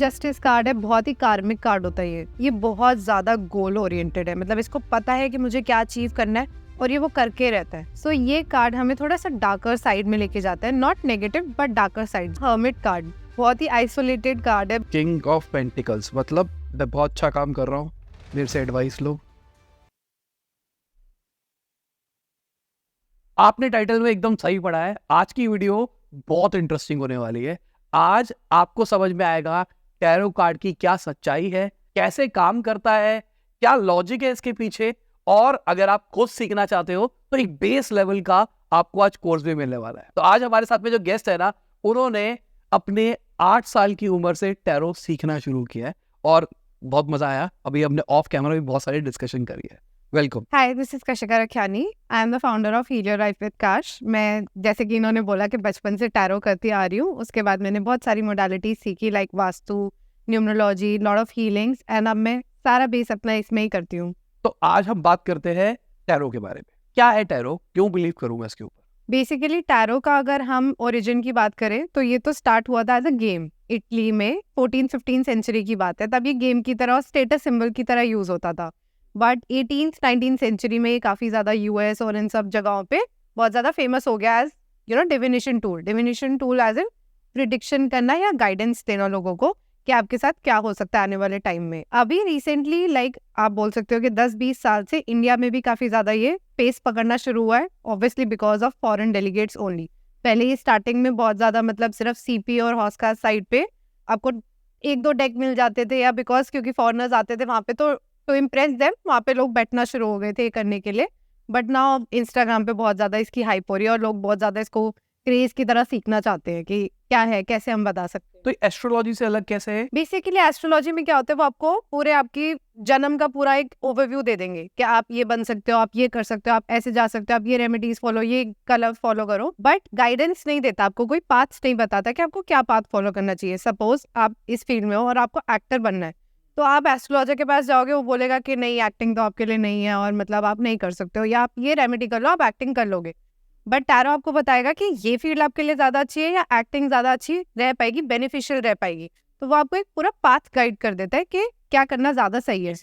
Justice card है, बहुत ही कार्मिक कार्ड होता है ये बहुत ज्यादा गोल ओरिएंटेड है। मतलब इसको पता है कि मुझे क्या अचीव करना है और ये वो करके रहता है। सो ये कार्ड हमें थोड़ा सा डार्कर साइड में लेके जाता है, not negative but darker side. Hermit card बहुत ही आइसोलेटेड कार्ड है। किंग ऑफ पेंटिकल्स मतलब मैं बहुत अच्छा काम कर रहा हूँ, मेरे से एडवाइस लो। आपने टाइटल में एकदम सही पढ़ा है। आज की वीडियो बहुत इंटरेस्टिंग होने वाली है। आज आपको समझ में आएगा टैरो कार्ड की क्या सच्चाई है, कैसे काम करता है, क्या लॉजिक है इसके पीछे, और अगर आप खुद सीखना चाहते हो तो एक बेस लेवल का आपको आज कोर्स भी मिलने वाला है। तो आज हमारे साथ में जो गेस्ट है ना, उन्होंने अपने 8 साल की उम्र से टैरो सीखना शुरू किया है और बहुत मजा आया। अभी हमने ऑफ कैमरा भी बहुत सारी डिस्कशन करी है। Welcome. Hi, this is Kashika Rakhiyani. I am the founder of heal your life with Kash. मैं जैसे कि इन्होंने बोला कि बचपन से टैरो करती आ रही हूँ। उसके बाद मैंने बहुत सारी मोडालिटीज सीखी, like vastu, numerology, lot of healings, and अब मैं सारा बेस अपना इसमें ही करती हूँ। तो आज हम बात करते हैं टैरो के बारे में। क्या है टैरो, क्यों बिलीव करूं मैं इसके ऊपर? बेसिकली टैरो का अगर हम ओरिजिन की बात करें तो ये तो स्टार्ट हुआ था एज अ गेम इटली में। 14-15 सेंचुरी की बात है। तब ये गेम की तरह और स्टेटस सिंबल की तरह यूज होता था। बट 18th-19th सेंचुरी में ये काफी ज्यादा यूएस और इन सब जगहों पे बहुत ज्यादा फेमस हो गया as divination tool as a prediction करना या गाइडेंस देना लोगों को कि आपके साथ क्या हो सकता है आने वाले टाइम में। अभी रिसेंटली लाइक आप बोल सकते हो कि 10-20 साल से इंडिया में भी काफी ज्यादा ये पेस पकड़ना शुरू हुआ है, obviously because of foreign delegates only. पहले ये स्टार्टिंग में बहुत ज्यादा मतलब सिर्फ सीपी और हॉस्का साइड पे आपको 1-2 डेक मिल जाते थे, या बिकॉज क्योंकि फॉरेनर्स आते थे वहां पे तो इम्प्रेस देम, वहाँ पे लोग बैठना शुरू हो गए थे ये करने के लिए। बट नाउ इंस्टाग्राम पे बहुत ज्यादा इसकी हाइप हो रही है और लोग बहुत ज्यादा इसको क्रेज की तरह सीखना चाहते हैं कि क्या है, कैसे हम बता सकते हैं। तो एस्ट्रोलॉजी से अलग कैसे है? बेसिकली एस्ट्रोलॉजी में क्या होता है, वो आपको पूरे आपकी जन्म का पूरा एक ओवरव्यू दे देंगे कि आप ये बन सकते हो, आप ये कर सकते हो, आप ऐसे जा सकते हो, आप ये रेमेडीज फॉलो, ये कलर फॉलो करो। बट गाइडेंस नहीं देता, आपको कोई पाथ नहीं बताता कि आपको क्या पाथ फॉलो करना चाहिए। सपोज आप इस फील्ड में हो और आपको एक्टर बनना है, तो आप एस्ट्रोलॉजर के पास जाओगे, वो बोलेगा कि नहीं, एक्टिंग तो आपके लिए नहीं है और मतलब आप नहीं कर सकते हो, या आप ये रेमेडी कर लो, आप एक्टिंग कर लोगे। बट टैरो आपको बताएगा कि ये फील्ड आपके लिए ज्यादा अच्छी है या एक्टिंग ज्यादा अच्छी रह पाएगी, बेनिफिशियल रह पाएगी। तो वो आपको एक पूरा पाथ गाइड कर देता है कि क्या करना ज्यादा सही है।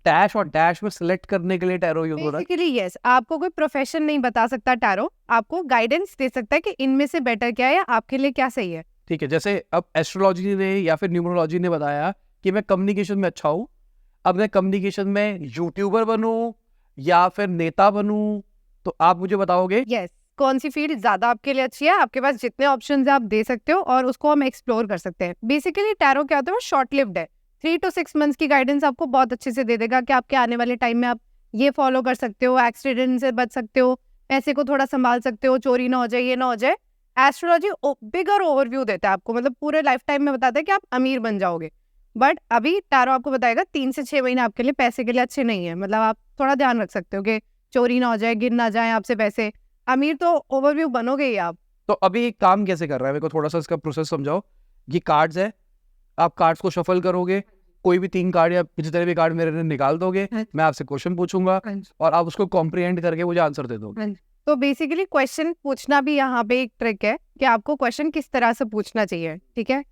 डैश और डैश में सिलेक्ट करने के लिए टैरो यूज हो रहा है। बेसिकली यस, आपको कोई प्रोफेशन नहीं बता सकता टैरो, आपको गाइडेंस दे सकता है कि इनमें से बेटर क्या है या आपके लिए क्या सही है। ठीक है, जैसे अब एस्ट्रोलॉजी ने या फिर न्यूमरोलॉजी ने बताया कि मैं कम्युनिकेशन में अच्छा हूँ, अब मैं कम्युनिकेशन में यूट्यूबर बनूं या फिर नेता बनूं, तो आप मुझे बताओगे यस, कौन सी फील्ड ज्यादा आपके लिए अच्छी है। आपके पास जितने ऑप्शंस है आप दे सकते हो और उसको हम एक्सप्लोर कर सकते हैं। बेसिकली टैरो क्या होता है, वो शॉर्ट लिव्ड है। 3 to 6 मंथ्स की गाइडेंस आपको बहुत अच्छे से दे देगा कि आपके आने वाले टाइम में आप ये फॉलो कर सकते हो, एक्सीडेंट से बच सकते हो, पैसे को थोड़ा संभाल सकते हो, चोरी ना हो जाए, ये ना हो जाए। एस्ट्रोलॉजी बिगर ओवरव्यू देता है आपको, मतलब पूरे लाइफ टाइम में बताता है कि आप अमीर बन जाओगे। बट अभी टैरो आपको बताएगा 3 से 6 महीने आपके लिए पैसे के लिए अच्छे नहीं है। मतलब आप थोड़ा ध्यान रख सकते हो कि चोरी ना हो जाए, गिर ना जाए आपसे पैसे। अमीर तो ओवरव्यू बनोगे ही आप। तो अभी ये काम कैसे कर रहा है, मेरे को थोड़ा सा इसका प्रोसेस समझाओ। ये कार्ड्स है, आप कार्ड्स को शफल करोगे, कोई भी 3 कार्ड या जितने भी कार्ड मेरे ने निकाल दोगे, मैं आपसे क्वेश्चन पूछूंगा और आप उसको कॉम्प्रिहेंड करके मुझे आंसर दे दोगे। तो बेसिकली क्वेश्चन पूछना भी यहाँ पे एक ट्रिक है कि आपको क्वेश्चन किस तरह से पूछना चाहिए। ठीक है,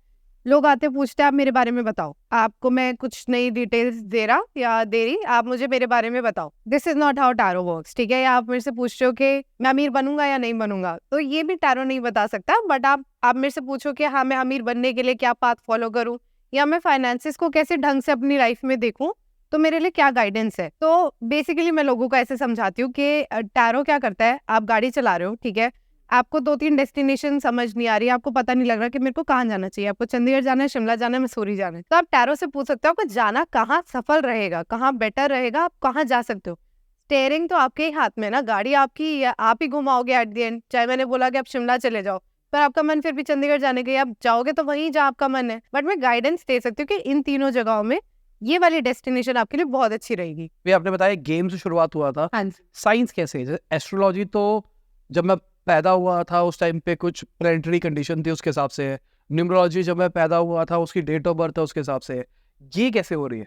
लोग आते पूछते हैं आप मेरे बारे में बताओ, आपको मैं कुछ नई डिटेल्स दे रहा या दे रही, आप मुझे मेरे बारे में बताओ। This is not how tarot works. ठीक है, या आप मेरे से पूछ रहे हो कि मैं अमीर बनूंगा या नहीं बनूंगा, तो ये भी टैरो नहीं बता सकता। बट आप मेरे से पूछो कि हाँ, मैं अमीर बनने के लिए क्या पाथ फॉलो करूँ, या मैं फाइनेंसिस को कैसे ढंग से अपनी लाइफ में देखूं, तो मेरे लिए क्या गाइडेंस है। तो बेसिकली मैं लोगों को ऐसे समझाती हूँ कि टैरो क्या करता है, आप गाड़ी चला रहे हो, ठीक है, आपको 2-3 डेस्टिनेशन समझ नहीं आ रही, आपको पता नहीं लग रहा कि मेरे को कहाँ जाना चाहिए। आपको चंडीगढ़ जाना है, शिमला जाना है, मसूरी जाना है, तो आप टैरो से पूछ सकते हो आपको जाना कहाँ सफल रहेगा, कहाँ बेटर रहेगा, आप कहाँ जा सकते हो। स्टेयरिंग तो आपके ही हाथ में ना, गाड़ी आपकी, या आप ही घुमाओगे एट द एंड। चाहे मैंने बोला कि आप शिमला चले जाओ, पर आपका मन फिर भी चंडीगढ़ जाने के, आप जाओगे तो वहीं जहाँ आपका मन है। बट मैं गाइडेंस दे सकती हूँ कि इन तीनों जगहों में ये वाली डेस्टिनेशन आपके लिए बहुत अच्छी रहेगी। भी आपने बताया गेम से शुरुआत हुआ था। हाँ, साइंस कैसे है? एस्ट्रोलॉजी तो जब मैं पैदा हुआ था उस टाइम पे कुछ प्लेनेटरी कंडीशन थी, उसके हिसाब से है। न्यूमरोलॉजी जब मैं पैदा हुआ था उसकी डेट ऑफ बर्थ है, उसके हिसाब से है। ये कैसे हो रही है?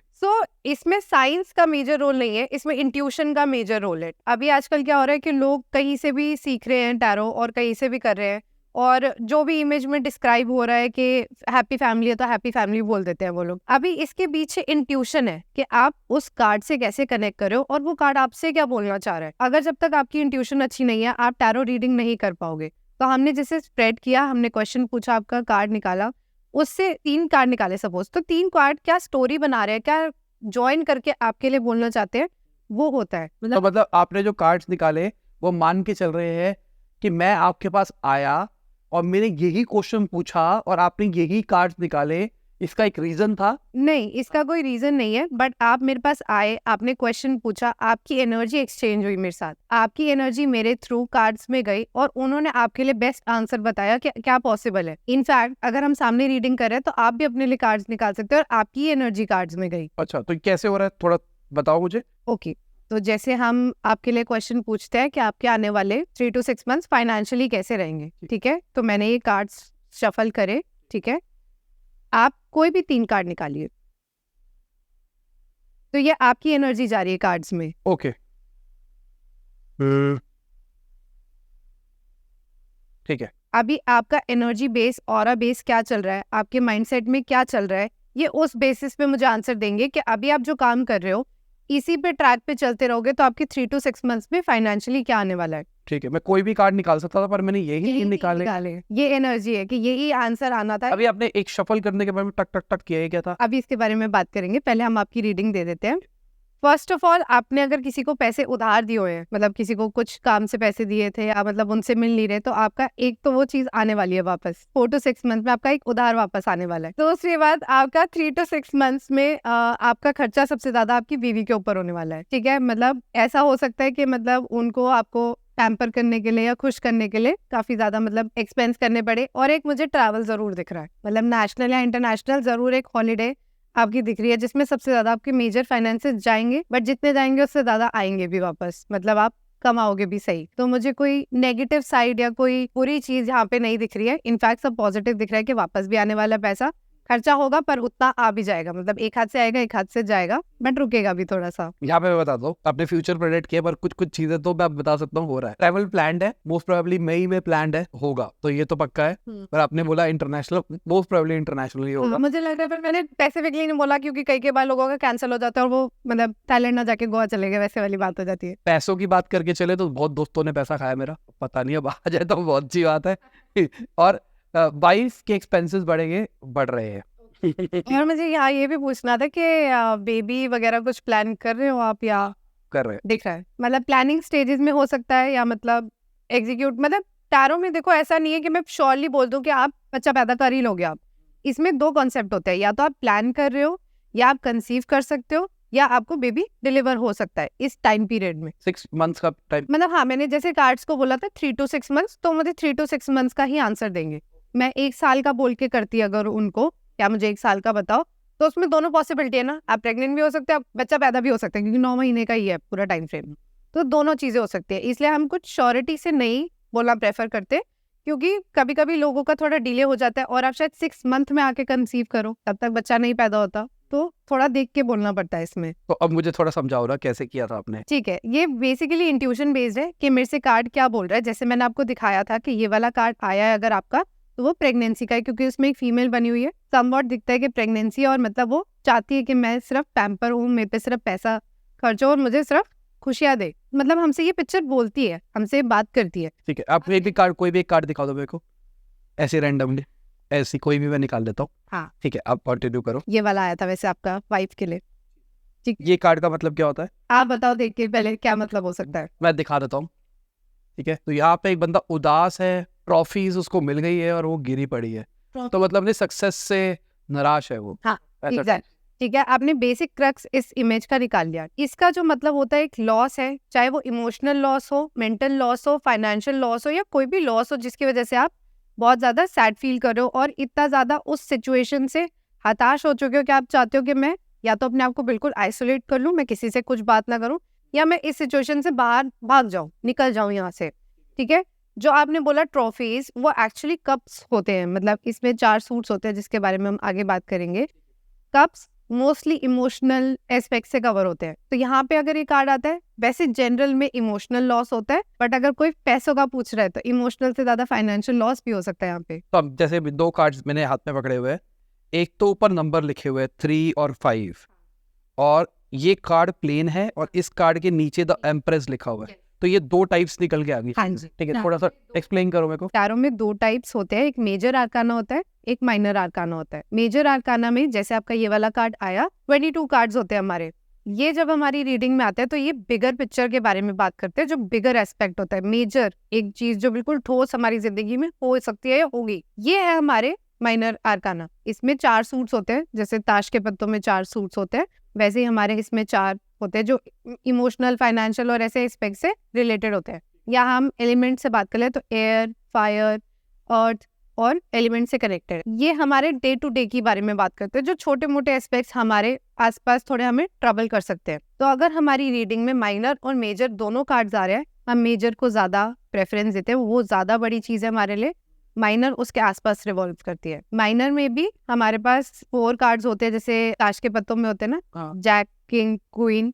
इसमें साइंस का मेजर रोल नहीं है, इसमें इंट्यूशन का मेजर रोल है। अभी आजकल क्या हो रहा है कि लोग कहीं से भी सीख रहे हैं टैरो और कहीं से भी कर रहे हैं, और जो भी इमेज में डिस्क्राइब हो रहा है कि हैप्पी फैमिली है तो हैप्पी फैमिली बोल देते हैं वो लोग। अभी इसके पीछे इंट्यूशन है कि आप उस कार्ड से कैसे कनेक्ट कर रहे हो और वो कार्ड आपसे क्या बोलना चाह रहा है। अगर जब तक आपकी इंट्यूशन अच्छी नहीं है आप टैरो रीडिंग नहीं कर पाओगे। तो हमने जैसे स्प्रेड किया, हमने क्वेश्चन पूछा, आपका कार्ड निकाला, उससे 3 कार्ड निकाले सपोज, तो 3 कार्ड क्या स्टोरी बना रहे हैं, क्या ज्वाइन करके आपके लिए बोलना चाहते हैं, वो होता है। तो मतलब आपने जो कार्ड्स निकाले वो मान के चल रहे हैं कि मैं आपके पास आया और मैंने यही क्वेश्चन पूछा और आपने यही कार्ड्स निकाले, इसका एक रीजन था? नहीं, इसका कोई रीजन नहीं है, बट आप मेरे पास आए, आपने क्वेश्चन पूछा, आपकी एनर्जी एक्सचेंज हुई मेरे साथ, आपकी एनर्जी मेरे थ्रू कार्ड्स में गई और उन्होंने आपके लिए बेस्ट आंसर बताया कि क्या पॉसिबल है। इनफैक्ट अगर हम सामने रीडिंग कर रहे हैं तो आप भी अपने लिए कार्ड्स निकाल सकते हो और आपकी एनर्जी कार्ड्स में गई। अच्छा, तो कैसे हो रहा है थोड़ा बताओ मुझे। ओके, तो जैसे हम आपके लिए क्वेश्चन पूछते हैं कि आपके आने वाले 3 to 6 मंथ्स फाइनेंशियली कैसे रहेंगे, ठीक है। तो मैंने ये कार्ड्स शफल करे, ठीक है। आप कोई भी 3 कार्ड निकालिए, तो ये आपकी एनर्जी जा रही है कार्ड्स में। ओके, ठीक है। अभी आपका एनर्जी बेस, ऑरा बेस क्या चल रहा है, आपके माइंडसेट में क्या चल रहा है, ये उस बेसिस पे मुझे आंसर देंगे कि अभी आप जो काम कर रहे हो इसी पे ट्रैक पे चलते रहोगे तो आपके 3 to 6 मंथ्स में फाइनेंशियली क्या आने वाला है। ठीक है, मैं कोई भी कार्ड निकाल सकता था पर मैंने यही 3 निकाले। ये एनर्जी है कि यही आंसर आना था। अभी आपने एक शफल करने के बाद में टक टक टक किया, क्या था? अभी इसके बारे में बात करेंगे, पहले हम आपकी रीडिंग दे देते हैं। फर्स्ट ऑफ ऑल, आपने अगर किसी को पैसे उधार दिए हुए हैं, मतलब किसी को कुछ काम से पैसे दिए थे या मतलब उनसे मिल नहीं रहे, तो आपका एक तो वो चीज आने वाली है वापस। 4 to 6 मंथ में आपका एक उधार वापस आने वाला है। दूसरी बात, आपका 3 to 6 मंथ्स में आपका खर्चा सबसे ज्यादा आपकी बीवी के ऊपर होने वाला है, ठीक है। मतलब ऐसा हो सकता है कि मतलब उनको आपको पैम्पर करने के लिए या खुश करने के लिए काफी ज्यादा मतलब एक्सपेंस करने पड़े। और एक मुझे ट्रैवल जरूर दिख रहा है, मतलब नेशनल या इंटरनेशनल जरूर एक हॉलीडे आपकी दिख रही है जिसमें सबसे ज्यादा आपके मेजर फाइनेंसेस जाएंगे, बट जितने जाएंगे उससे ज्यादा आएंगे भी वापस, मतलब आप कमाओगे भी सही। तो मुझे कोई नेगेटिव साइड या कोई बुरी चीज यहाँ पे नहीं दिख रही है। इनफैक्ट सब पॉजिटिव दिख रहा है कि वापस भी आने वाला पैसा, खर्चा होगा पर उतना आ भी जाएगा, मतलब एक हाथ से आएगा एक हाथ से जाएगा, बट रुकेगा भी थोड़ा सा। यहाँ पे मैं बता दो, अपने फ्यूचर प्रेडिक्ट किया पर कुछ कुछ चीजें तो मैं बता सकता हूँ हो रहा है। ट्रैवल प्लान्ड है, मोस्ट प्रोबेबली मई में प्लान्ड है, होगा तो ये तो पक्का है। पर आपने बोला इंटरनेशनल, मोस्ट प्रोबेबली इंटरनेशनल ही होगा। मुझे लग रहा है, पर मैंने स्पेसिफिकली नहीं बोला क्योंकि कई बार लोगों का कैंसिल हो जाता है और वो मतलब थाईलैंड ना जाके गोवा चले गए, वैसे वाली बात हो जाती है। पैसों की बात करके चले तो बहुत दोस्तों ने पैसा खाया मेरा, पता नहीं अब आ जाए तो बहुत अच्छी बात है। और वाइफ के एक्सपेंसेस बढ़ेंगे, बढ़ रहे हैं। और मुझे यहाँ ये भी पूछना था कि बेबी वगैरह कुछ प्लान कर रहे हो आप या कर रहे हैं? दिख रहा है, मतलब प्लानिंग स्टेजेस में हो सकता है या मतलब एग्जीक्यूट, मतलब टैरो में देखो ऐसा नहीं है कि मैं श्योरली बोल दूं कि आप बच्चा पैदा कर ही लोगे। आप इसमें 2 कॉन्सेप्ट होते हैं, या तो आप प्लान कर रहे हो या आप कंसीव कर सकते हो या आपको बेबी डिलीवर हो सकता है इस टाइम पीरियड में। 6 मंथ्स का टाइम, मतलब हाँ, मैंने जैसे कार्ड्स को बोला था 3 to 6 मंथ्स, तो मुझे 3 to 6 मंथ्स का ही आंसर देंगे। मैं 1 साल का बोल के करती अगर उनको, क्या मुझे 1 साल का बताओ, तो उसमें दोनों पॉसिबिलिटी है ना, आप प्रेग्नेंट भी हो सकते हैं, आप बच्चा पैदा भी हो सकता है, क्योंकि 9 महीने का ही है पूरा टाइम फ्रेम, तो दोनों चीजें हो सकती है। इसलिए हम कुछ श्योरिटी से नहीं बोलना प्रेफर करते, क्योंकि कभी कभी लोगों का थोड़ा डिले हो जाता है और आप शायद 6 मंथ में आके कंसीव करो, तब तक बच्चा नहीं पैदा होता, तो थोड़ा देख के बोलना पड़ता है इसमें। तो अब मुझे थोड़ा समझाओ ना कैसे किया था आपने। ठीक है, ये बेसिकली इंट्यूशन बेस्ड है कि मेरे से कार्ड क्या बोल रहा है। जैसे मैंने आपको दिखाया था कि ये वाला कार्ड आया है अगर आपका, तो वो प्रेगनेंसी का है, क्योंकि उसमें एक फीमेल बनी हुई है, समवॉट दिखता है कि प्रेगनेंसी, और मतलब वो चाहती है कि मैं सिर्फ पैम्पर हूँ, मेरे पे सिर्फ पैसा खर्च हो और मुझे सिर्फ खुशियां दे। मतलब हमसे ये पिक्चर बोलती है, हमसे बात करती है। ठीक है, आप एक भी कार्ड, कोई भी एक कार्ड दिखा दो मेरे को ऐसे रैंडमली, ऐसी कोई भी मैं निकाल देता हूँ। हाँ ठीक है, आप कंटिन्यू करो। ये वाला आया था वैसे आपका वाइफ के लिए। ठीक, ये कार्ड का मतलब क्या होता है? आप बताओ देख के पहले क्या मतलब हो सकता है। मैं दिखा देता हूँ। ठीक है, तो यहाँ पे एक बंदा उदास है, ट्रॉफीज उसको मिल गई है और वो गिरी पड़ी है, तो मतलब नहीं, सक्सेस से निराश है वो। हाँ ऐसा एग्जैक्ट, ठीक है। आपने बेसिक क्रक्स इस इमेज का निकाल लिया। इसका जो मतलब होता है एक लॉस है, चाहे वो इमोशनल लॉस हो, मेंटल लॉस हो, फाइनेंशियल लॉस हो, या कोई भी लॉस हो जिसकी वजह से आप बहुत ज्यादा सैड फील कर रहे हो और इतना ज्यादा उस सिचुएशन से हताश हो चुके हो कि आप चाहते हो कि मैं या तो अपने आप को बिल्कुल आइसोलेट कर लूं, मैं किसी से कुछ बात ना करूं, या मैं इस सिचुएशन से बाहर भाग जाऊं, निकल जाऊं यहाँ से। ठीक है, जो आपने बोला ट्रॉफीज, वो एक्चुअली कप्स होते हैं, मतलब इसमें 4 सूट्स होते हैं जिसके बारे में हम आगे बात करेंगे। कप्स मोस्टली इमोशनल एस्पेक्ट से कवर होते हैं। तो यहाँ पे अगर ये कार्ड आता है, वैसे जनरल में इमोशनल लॉस होता है, बट अगर कोई पैसों का पूछ रहा है तो इमोशनल से ज्यादा फाइनेंशियल लॉस भी हो सकता है यहाँ पे। तो अब जैसे अभी 2 कार्ड्स मैंने हाथ में पकड़े हुए हैं, एक तो ऊपर नंबर लिखे हुए हैं 3 और 5, और ये कार्ड प्लेन है और इस कार्ड के नीचे द एम्प्रेस लिखा हुआ है। तो ये 2 टाइप्स निकल के आ गई। हाँ जी। ठीक है, थोड़ा सा एक्सप्लेन करो मेरे को। टैरो में 2 टाइप्स होते हैं, एक मेजर आर्काना होता है, एक माइनर आर्काना होता है। मेजर आर्काना में जैसे आपका ये वाला कार्ड आया, 22 कार्ड्स होते हैं हमारे। ये जब हमारी रीडिंग में आता है तो ये बिगर पिक्चर के बारे में बात करते हैं, जो बिगर एस्पेक्ट होता है। मेजर एक चीज जो बिल्कुल ठोस हमारी जिंदगी में हो सकती है या होगी, ये है हमारे माइनर आर्काना। इसमें 4 सूट्स होते हैं, जैसे ताश के पत्तों में 4 सूट्स होते हैं, वैसे ही हमारे इसमें 4 होते हैं जो इमोशनल, फाइनेंशियल और ऐसे एस्पेक्ट से रिलेटेड होते हैं। या हम एलिमेंट से बात करें तो एयर, फायर, अर्थ और एलिमेंट से कनेक्टेड। ये हमारे डे टू डे के बारे में बात करते हैं, जो छोटे मोटे एस्पेक्ट्स हमारे आसपास थोड़े हमें ट्रबल कर सकते हैं। तो अगर हमारी रीडिंग में माइनर और मेजर दोनों कार्ड्स आ रहे हैं, हम मेजर को ज्यादा प्रेफरेंस देते हैं, वो ज्यादा बड़ी चीज है हमारे लिए। माइनर उसके आसपास रिवॉल्व करती है। माइनर में भी हमारे पास 4 कार्ड्स होते हैं, जैसे ताश के पत्तों में होते हैं ना, जैक, किंग, क्वीन।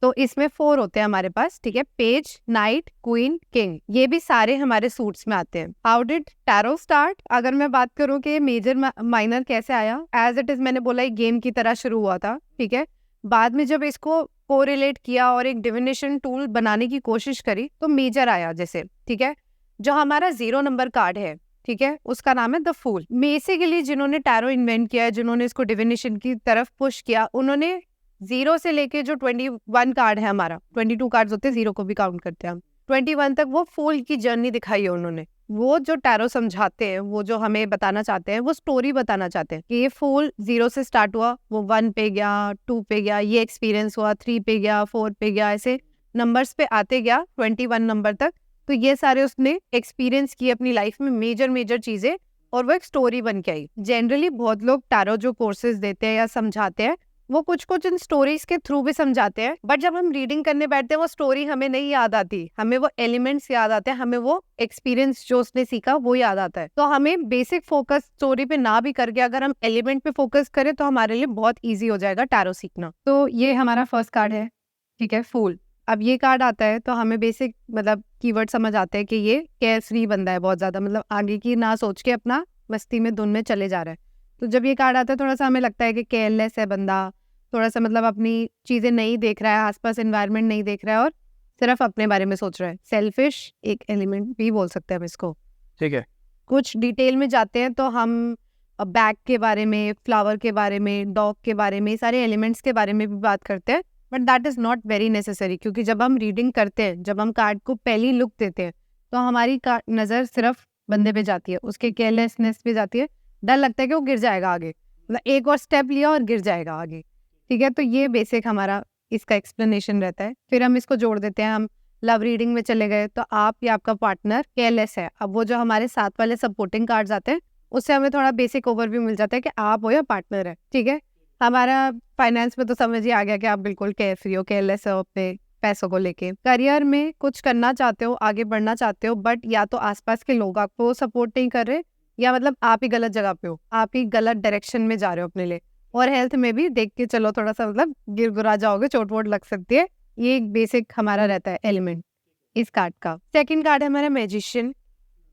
तो इसमें 4 होते हैं हमारे पास, ठीक है। पेज, नाइट, क्वीन, किंग, ये भी सारे हमारे सूट्स में आते हैं। How did tarot start? अगर मैं बात करूं कि मेजर माइनर कैसे आया, एज इट इज मैंने बोला एक गेम की तरह शुरू हुआ था, ठीक है। बाद में जब इसको कोरिलेट किया और एक डिविनेशन टूल बनाने की कोशिश करी तो मेजर आया, जैसे, ठीक है। जो हमारा 0 नंबर कार्ड है, ठीक है, उसका नाम है द फूल। बेसिकली जिन्होंने टैरो इन्वेंट किया, जिन्होंने इसको डिविनेशन की तरफ पुश किया, उन्होंने 0 से लेके जो 21 कार्ड है हमारा, 22 कार्ड्स होते हैं, 0 को भी काउंट करते हैं हम, 21 तक वो फूल की जर्नी दिखाई है उन्होंने। वो जो टैरो समझाते हैं, वो जो हमें बताना चाहते हैं, वो स्टोरी बताना चाहते हैं कि ये फूल 0 से स्टार्ट हुआ, वो 1 पे गया, 2 पे गया, ये एक्सपीरियंस हुआ, 3 पे गया, 4 पे गया, ऐसे नंबर्स पे आते गया 21 नंबर तक। तो ये सारे उसने एक्सपीरियंस किए अपनी लाइफ में, मेजर चीजें, और वो एक स्टोरी बन के आई। जनरली बहुत लोग टैरो जो कोर्सेज देते हैं या समझाते हैं, वो कुछ इन स्टोरीज के थ्रू भी समझाते हैं, बट जब हम रीडिंग करने बैठते हैं वो स्टोरी हमें नहीं याद आती, हमें वो एलिमेंट्स याद आते हैं, हमें वो एक्सपीरियंस जो उसने सीखा वो याद आता है। तो हमें बेसिक फोकस स्टोरी पे ना भी करके अगर हम एलिमेंट पे फोकस करें तो हमारे लिए बहुत ईजी हो जाएगा टैरो सीखना। तो ये हमारा फर्स्ट कार्ड है, ठीक है, फूल। अब ये कार्ड आता है तो हमें बेसिक मतलब कीवर्ड समझ आते हैं कि ये केयर फ्री बंदा है बहुत ज्यादा, मतलब आगे की ना सोच के अपना मस्ती में धुन में चले जा रहा है। तो जब ये कार्ड आता है थोड़ा सा हमें लगता है कि केयरलेस है बंदा, थोड़ा सा मतलब अपनी चीजें नहीं देख रहा है, आसपास एनवायरनमेंट नहीं देख रहा है और सिर्फ अपने बारे में सोच रहा है। सेल्फिश एक एलिमेंट भी बोल सकते हैं हम इसको, ठीक है। कुछ डिटेल में जाते हैं तो हम बैग के बारे में, फ्लावर के बारे में, डॉग के बारे में, सारे एलिमेंट्स के बारे में भी बात करते हैं, but that is not very necessary, क्योंकि जब हम रीडिंग करते हैं, जब हम कार्ड को पहली लुक देते हैं तो हमारी नजर सिर्फ बंदे पे जाती है, उसके केयरलेसनेस पे जाती है। डर लगता है कि वो गिर जाएगा आगे, मतलब एक और स्टेप लिया और गिर जाएगा आगे, ठीक है। तो ये बेसिक हमारा इसका एक्सप्लेनेशन रहता है। फिर हम इसको जोड़ देते हैं, हम लव रीडिंग में चले गए तो आप या आपका पार्टनर केयरलेस है। अब वो जो हमारे साथ वाले सपोर्टिंग कार्ड्स आते हैं उससे हमें थोड़ा बेसिक ओवरव्यू मिल जाता है कि आप हो या पार्टनर है, ठीक है। हमारा फाइनेंस में तो समझ ही आ गया कि आप बिल्कुल केयर फ्री हो, केयरलेस हो अपने पैसों को लेके। करियर में कुछ करना चाहते हो, आगे बढ़ना चाहते हो, बट या तो आसपास के लोग आपको सपोर्ट नहीं कर रहे, या मतलब आप ही गलत जगह पे हो, आप ही गलत डायरेक्शन में जा रहे हो अपने लिए। और हेल्थ में भी देख के चलो, थोड़ा सा मतलब गिर गुरा जाओगे, चोट वोट लग सकती है। ये एक बेसिक हमारा रहता है एलिमेंट इस कार्ड का। सेकंड कार्ड है हमारा मैजिशियन।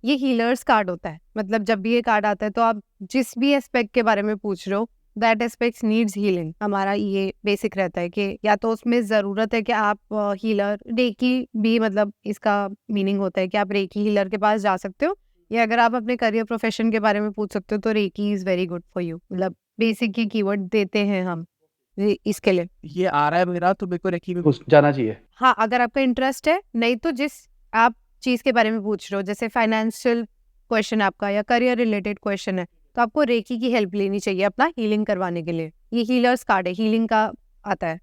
ये हीलर्स कार्ड होता है, मतलब जब भी ये कार्ड आता है तो आप जिस भी एस्पेक्ट के बारे में पूछ रहे हो, दैट एस्पेक्ट नीड्स हीलिंग, हमारा ये बेसिक रहता है कि या तो उसमें जरूरत है कि आप हीलर, रेकी भी मतलब इसका मीनिंग होता है कि आप रेकी हीलर के पास जा सकते हो, या अगर आप अपने करियर प्रोफेशन के बारे में पूछ सकते हो तो reiki is very good for you. मतलब बेसिक की कीवर्ड देते हैं हम इसके लिए। ये आ रहा है मेरा, तो मेरे को रेकी में घुस जाना चाहिए। हाँ, अगर आपका इंटरेस्ट है, नहीं तो जिस आप चीज के बारे में पूछ रहे हो, जैसे फाइनेंशियल क्वेश्चन आपका या करियर रिलेटेड क्वेश्चन है, तो आपको रेकी की हेल्प लेनी चाहिए अपना हीलिंग करवाने के लिए। ये हीलर्स कार्ड है, हीलिंग का आता है।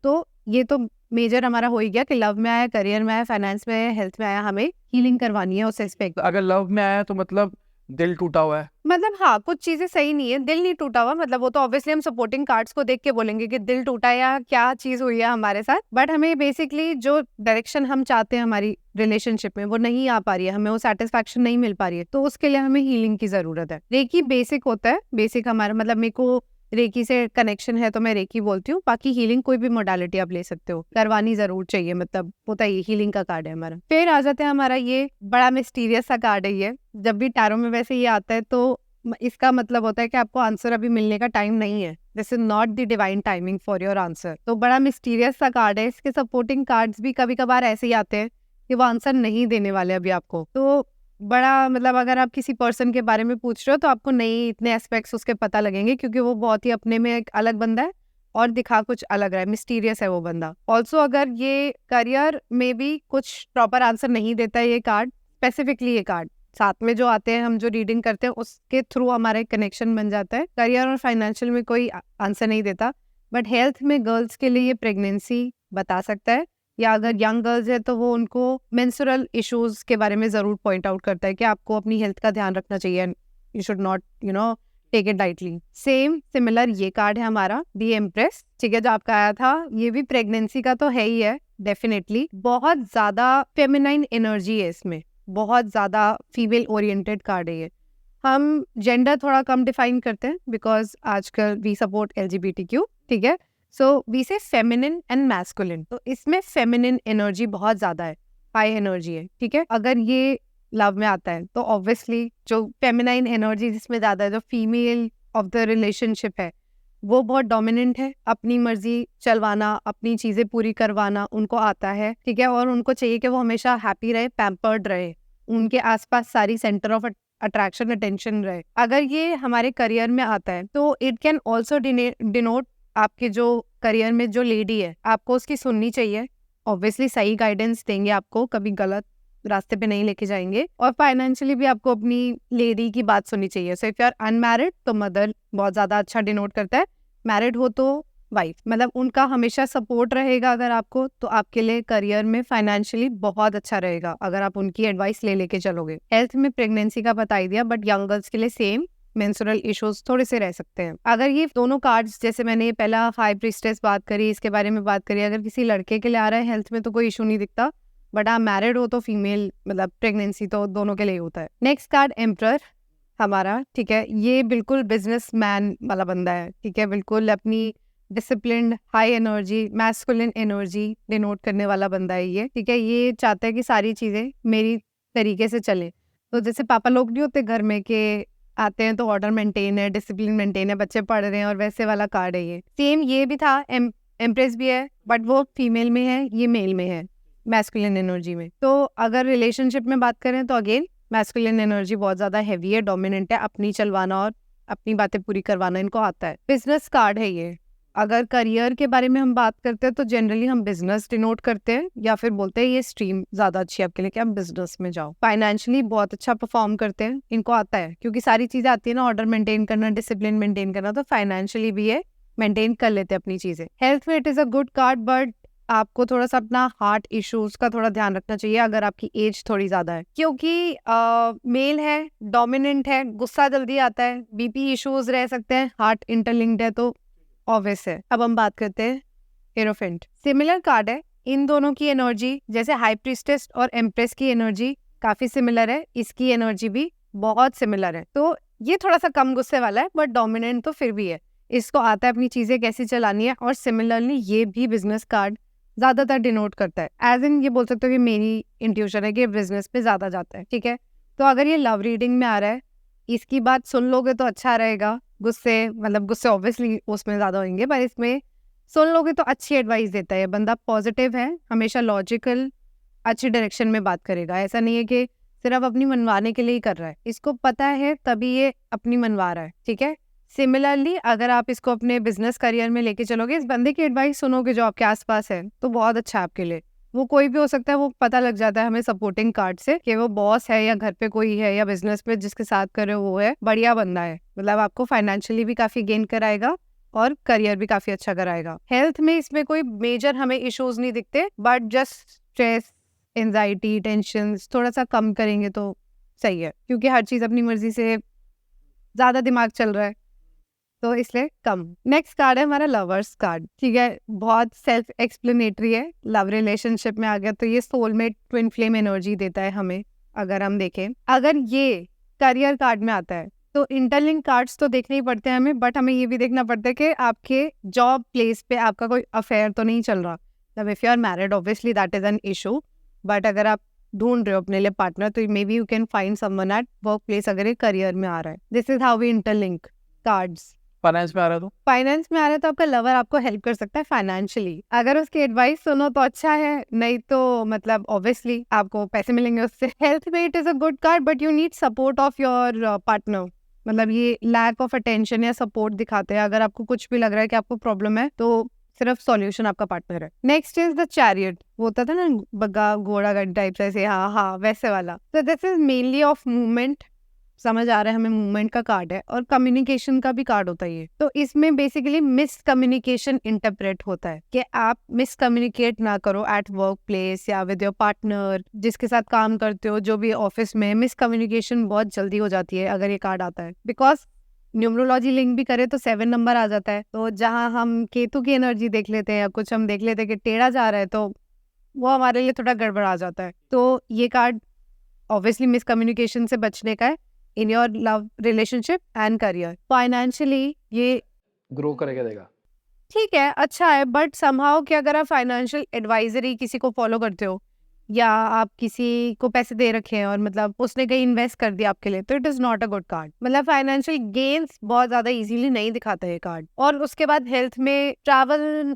तो ये तो मेजर हमारा हो ही गया कि लव में आया, करियर में आया, फाइनेंस में आया, हेल्थ में आया, हमें हीलिंग करवानी है उस एस्पेक्ट। अगर लव में आया तो मतलब दिल टूटा हुआ है, मतलब हाँ, कुछ चीजें सही नहीं है, दिल नहीं टूटा हुआ, मतलब वो तो ऑब्वियसली हम सपोर्टिंग कार्ड्स को देख के बोलेंगे कि दिल टूटा है या क्या चीज हुई है हमारे साथ, बट हमें बेसिकली जो डायरेक्शन हम चाहते हैं हमारी रिलेशनशिप में वो नहीं आ पा रही है, हमें वो सेटिस्फैक्शन नहीं मिल पा रही है, तो उसके लिए हमें हीलिंग की जरूरत है। रेकी बेसिक होता है, बेसिक हमारा मतलब मेरे को रेकी से कनेक्शन है तो मैं रेकी बोलती हूँ। बाकी हीलिंग कोई भी मोडालिटी आप ले सकते हो, करवानी जरूर चाहिए, मतलब होता है, हीलिंग का कार्ड है हमारा। फिर आ जाते हैं हमारा ये बड़ा मिस्टीरियस सा कार्ड है ये। जब भी टैरो में वैसे ये आता है तो इसका मतलब होता है कि आपको आंसर अभी मिलने का टाइम नहीं है, this is not the divine timing for your answer. तो बड़ा मिस्टीरियस सा कार्ड है। इसके सपोर्टिंग कार्ड्स भी कभी कभार ऐसे ही आते हैं कि वो आंसर नहीं देने वाले अभी आपको। तो बड़ा मतलब अगर आप किसी पर्सन के बारे में पूछ रहे हो तो आपको नहीं इतने एस्पेक्ट्स उसके पता लगेंगे, क्योंकि वो बहुत ही अपने में एक अलग बंदा है और दिखा कुछ अलग रहा है, मिस्टीरियस है वो बंदा। ऑल्सो अगर ये करियर में भी कुछ प्रॉपर आंसर नहीं देता है ये कार्ड, स्पेसिफिकली ये कार्ड साथ में जो आते हैं, हम जो रीडिंग करते हैं उसके थ्रू हमारा एक कनेक्शन बन जाता है। करियर और फाइनेंशियल में कोई आंसर नहीं देता, बट हेल्थ में गर्ल्स के लिए ये प्रेगनेंसी बता सकता है, या अगर यंग गर्ल्स है तो वो उनको मेंस्ट्रुअल इश्यूज के बारे में जरूर पॉइंट आउट करता है कि आपको अपनी हेल्थ का ध्यान रखना चाहिए, you should not take it lightly. Same similar ये कार्ड है हमारा दी एम्प्रेस, ठीक है, जो आपका आया था। ये भी प्रेगनेंसी का तो है ही है डेफिनेटली। बहुत ज्यादा फेमिनाइन एनर्जी है इसमें, बहुत ज्यादा फीमेल ओरिएंटेड कार्ड है ये। हम जेंडर थोड़ा कम डिफाइन करते हैं बिकॉज आजकल वी सपोर्ट LGBTQ, ठीक है। सो वी से फेमिनिन एंड मैस्कुलिन, तो इसमें फेमिनिन एनर्जी बहुत ज्यादा है, हाई एनर्जी है, ठीक है। अगर ये लव में आता है तो ऑब्वियसली जो फेमिनाइन एनर्जी जिसमें ज्यादा है, जो फीमेल ऑफ द रिलेशनशिप है, वो बहुत डोमिनेंट है, अपनी मर्जी चलवाना, अपनी चीजें पूरी करवाना उनको आता है, ठीक है। और उनको चाहिए कि वो हमेशा हैप्पी रहे, पैम्पर्ड रहे, उनके आसपास सारी सेंटर ऑफ अट्रैक्शन अटेंशन रहे। अगर ये हमारे करियर में आता है तो इट कैन ऑल्सो डिनोट आपके जो करियर में जो लेडी है, आपको उसकी सुननी चाहिए, ऑब्वियसली सही गाइडेंस देंगे आपको, कभी गलत रास्ते पे नहीं लेके जाएंगे। और फाइनेंशियली भी आपको अपनी लेडी की बात सुननी चाहिए। So if you are unmarried तो मदर बहुत ज्यादा अच्छा डिनोट करता है, मैरिड हो तो वाइफ, मतलब उनका हमेशा सपोर्ट रहेगा अगर आपको, तो आपके लिए करियर में फाइनेंशियली बहुत अच्छा रहेगा अगर आप उनकी एडवाइस ले लेके चलोगे। हेल्थ में प्रेगनेंसी का बता ही दिया, बट यंग गर्ल्स के लिए सेम मेंस्ट्रुअल इश्यूज थोड़े से रह सकते हैं। अगर ये दोनों कार्ड्स, जैसे मैंने पहला हाई प्रीस्टेस बात करी, इसके बारे में बात करी, अगर किसी लड़के के लिए आ रहा है हेल्थ में तो कोई इशू नहीं दिखता, बट आप मैरिड हो तो फीमेल मतलब प्रेगनेंसी तो दोनों के लिए होता है। नेक्स्ट कार्ड एम्परर हमारा, ठीक है। ये बिल्कुल बिजनेसमैन वाला बंदा है, ठीक है, बिल्कुल अपनी disciplined, high energy, masculine energy denote करने वाला बंदा है ये, ठीक है। ये चाहता है कि सारी चीजें मेरी तरीके से चले। तो जैसे पापा लोग नहीं होते घर में के आते हैं तो ऑर्डर मेंटेन है, डिसिप्लिन मेंटेन है, बच्चे पढ़ रहे हैं, और वैसे वाला कार्ड है ये। सेम ये भी था, एम्प्रेस भी है, बट वो फीमेल में है, ये मेल में है, मैस्कुलिन एनर्जी में। तो अगर रिलेशनशिप में बात करें तो अगेन मैस्कुलिन एनर्जी बहुत ज्यादा हैवी है, डोमिनेंट है, अपनी चलवाना और अपनी बातें पूरी करवाना इनको आता है। बिजनेस कार्ड है ये। अगर करियर के बारे में हम बात करते हैं तो जनरली हम बिजनेस डिनोट करते हैं, या फिर बोलते हैं ये स्ट्रीम ज्यादा अच्छी है आपके लिए कि आप बिजनेस में जाओ। फाइनेंशियली बहुत अच्छा परफॉर्म करते हैं, इनको आता है, क्योंकि सारी चीजें आती है ना, ऑर्डर मेंटेन करना, डिसिप्लिन मेंटेन करना, तो फाइनेंशियली भी ये मेंटेन कर लेते हैं अपनी चीजें। हेल्थ में it is a good card, but आपको थोड़ा सा अपना हार्ट इश्यूज का थोड़ा ध्यान रखना चाहिए अगर आपकी एज थोड़ी ज्यादा है, क्योंकि मेल है, डोमिनेंट है, गुस्सा जल्दी आता है, बीपी इश्यूज रह सकते हैं, हार्ट इंटरलिंक्ड है तो ऑब्वियस है। अब हम बात करते हैं हेरोफेंट, सिमिलर कार्ड है। इन दोनों की एनर्जी, जैसे हाई प्रीस्टेस और एम्प्रेस की एनर्जी काफी सिमिलर है, इसकी एनर्जी भी बहुत सिमिलर है। तो ये थोड़ा सा कम गुस्से वाला है, बट डोमिनेंट तो फिर भी है, इसको आता है अपनी चीजें कैसी चलानी है। और सिमिलरली ये भी बिजनेस कार्ड ज्यादातर डिनोट करता है, एज इन ये बोल सकते हो कि मेरी इंट्यूशन है कि बिजनेस पे ज्यादा जाता है, ठीक है। तो अगर ये लव रीडिंग में आ रहा है, इसकी बात सुन लोगे तो अच्छा रहेगा। गुस्से ऑब्वियसली उसमें ज्यादा होंगे, पर इसमें सुन लोगे तो अच्छी एडवाइस देता है। बंदा पॉजिटिव है, हमेशा लॉजिकल अच्छी डायरेक्शन में बात करेगा। ऐसा नहीं है कि सिर्फ अपनी मनवाने के लिए ही कर रहा है, इसको पता है तभी ये अपनी मनवा रहा है, ठीक है। सिमिलरली अगर आप इसको अपने बिजनेस करियर में लेके चलोगे, इस बंदे की एडवाइस सुनोगे जो आपके आसपास है, तो बहुत अच्छा है आपके लिए। वो कोई भी हो सकता है, वो पता लग जाता है हमें सपोर्टिंग कार्ड से कि वो बॉस है या घर पे कोई है या बिजनेस में जिसके साथ कर रहे हो वो है, बढ़िया बंदा है, मतलब आपको फाइनेंशियली भी काफी गेन कराएगा और करियर भी काफी अच्छा कराएगा। हेल्थ में इसमें कोई मेजर हमें इश्यूज नहीं दिखते, but just stress, anxiety, tension थोड़ा सा कम करेंगे तो सही है, क्योंकि हर चीज अपनी मर्जी से ज्यादा दिमाग चल रहा है तो इसलिए कम। नेक्स्ट कार्ड है हमारा लवर्स कार्ड, ठीक है। बहुत सेल्फ एक्सप्लेनेटरी है। लव रिलेशनशिप में आ गया तो ये सोलमेट ट्विन फ्लेम एनर्जी देता है हमें। अगर हम देखें, अगर ये करियर कार्ड में आता है तो इंटरलिंक कार्ड्स तो देखने ही पड़ते हैं हमें, बट हमें ये भी देखना पड़ता है कि आपके जॉब प्लेस पे आपका कोई अफेयर तो नहीं चल रहा। मतलब if you are married obviously that is an issue, but अगर आप ढूंढ रहे हो अपने लिए पार्टनर तो maybe you can find someone at work place अगर ये करियर में आ रहा है। This is how we interlink cards. Finance में आ रहा है तो फाइनेंस में आ रहा है तो आपका लवर आपको हेल्प कर सकता है फाइनेंशियली, अगर उसकी एडवाइस सुनो तो अच्छा है, नहीं तो मतलब ऑब्वियसली आपको पैसे मिलेंगे उससे। हेल्थ में it is a good card but you need support of your partner. मतलब ये लैक ऑफ अटेंशन या सपोर्ट दिखाते हैं। अगर आपको कुछ भी लग रहा है कि आपको प्रॉब्लम है तो सिर्फ सॉल्यूशन आपका पार्टनर है। नेक्स्ट इज द चैरियट, वो होता था ना बग्गा घोड़ा गाड़ी टाइप से, हाँ हाँ वैसे वाला। तो this is mainly of movement, समझ आ रहा है हमें, मूवमेंट का कार्ड है और कम्युनिकेशन का भी कार्ड होता है ये। तो इसमें बेसिकली मिस कम्युनिकेशन इंटरप्रेट होता है कि आप मिस कम्युनिकेट ना करो एट वर्क प्लेस या विद योर पार्टनर, जिसके साथ काम करते हो, जो भी ऑफिस में। मिस कम्युनिकेशन बहुत जल्दी हो जाती है अगर ये कार्ड आता है, बिकॉज न्यूमरोलॉजी लिंक भी करे तो 7 नंबर आ जाता है। तो जहां हम केतु की एनर्जी देख लेते हैं या कुछ हम देख लेते हैं कि टेढ़ा जा रहा है तो वो हमारे लिए थोड़ा गड़बड़ आ जाता है। तो ये कार्ड ऑब्वियसली मिस कम्युनिकेशन से बचने का है in your love relationship and career. Financially ये ग्रो करके देगा। ठीक है, अच्छा है, बट समहाउ कि अगर आप फाइनेंशियल एडवाइजरी किसी को फॉलो करते हो या आप किसी को पैसे दे रखे हैं और मतलब उसने कहीं इन्वेस्ट कर दिया आपके लिए, तो it is not a good card. मतलब फाइनेंशियल गेन्स बहुत ज्यादा इजीली नहीं दिखाता है कार्ड। और उसके बाद हेल्थ में, ट्रैवल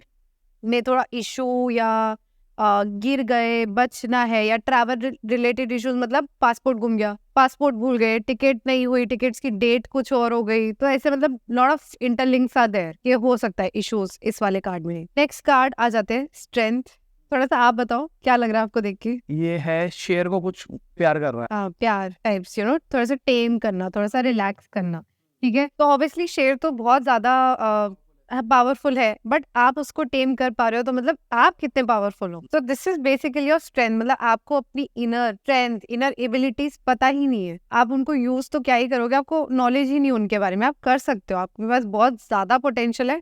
में थोड़ा इशू या गिर गए, बचना है, या ट्रैवल रिलेटेड इश्यूज, मतलब पासपोर्ट गुम गया, पासपोर्ट भूल गए, टिकट नहीं हुई, टिकट्स की डेट कुछ और हो गई, तो ऐसे मतलब लॉट ऑफ इंटरलिंक्स आर देयर, ये हो सकता है इश्यूज इस वाले कार्ड में। नेक्स्ट कार्ड आ जाते हैं स्ट्रेंथ। थोड़ा सा आप बताओ क्या लग रहा है आपको देख के? ये है शेर को कुछ प्यार कर रहा है। प्यार टाइप्स, थोड़ा सा टेम करना, थोड़ा सा रिलैक्स करना, ठीक है। तो ऑब्वियसली शेर तो बहुत ज्यादा पावरफुल है, बट आप उसको टेम कर पा रहे हो तो मतलब आप कितने पावरफुल हो। तो this is basically your strength. मतलब आपको अपनी इनर स्ट्रेंथ, इनर एबिलिटीज पता ही नहीं है, आप उनको यूज तो क्या ही करोगे, आपको नॉलेज ही नहीं उनके बारे में। आप कर सकते हो, आपके पास बहुत ज्यादा पोटेंशियल है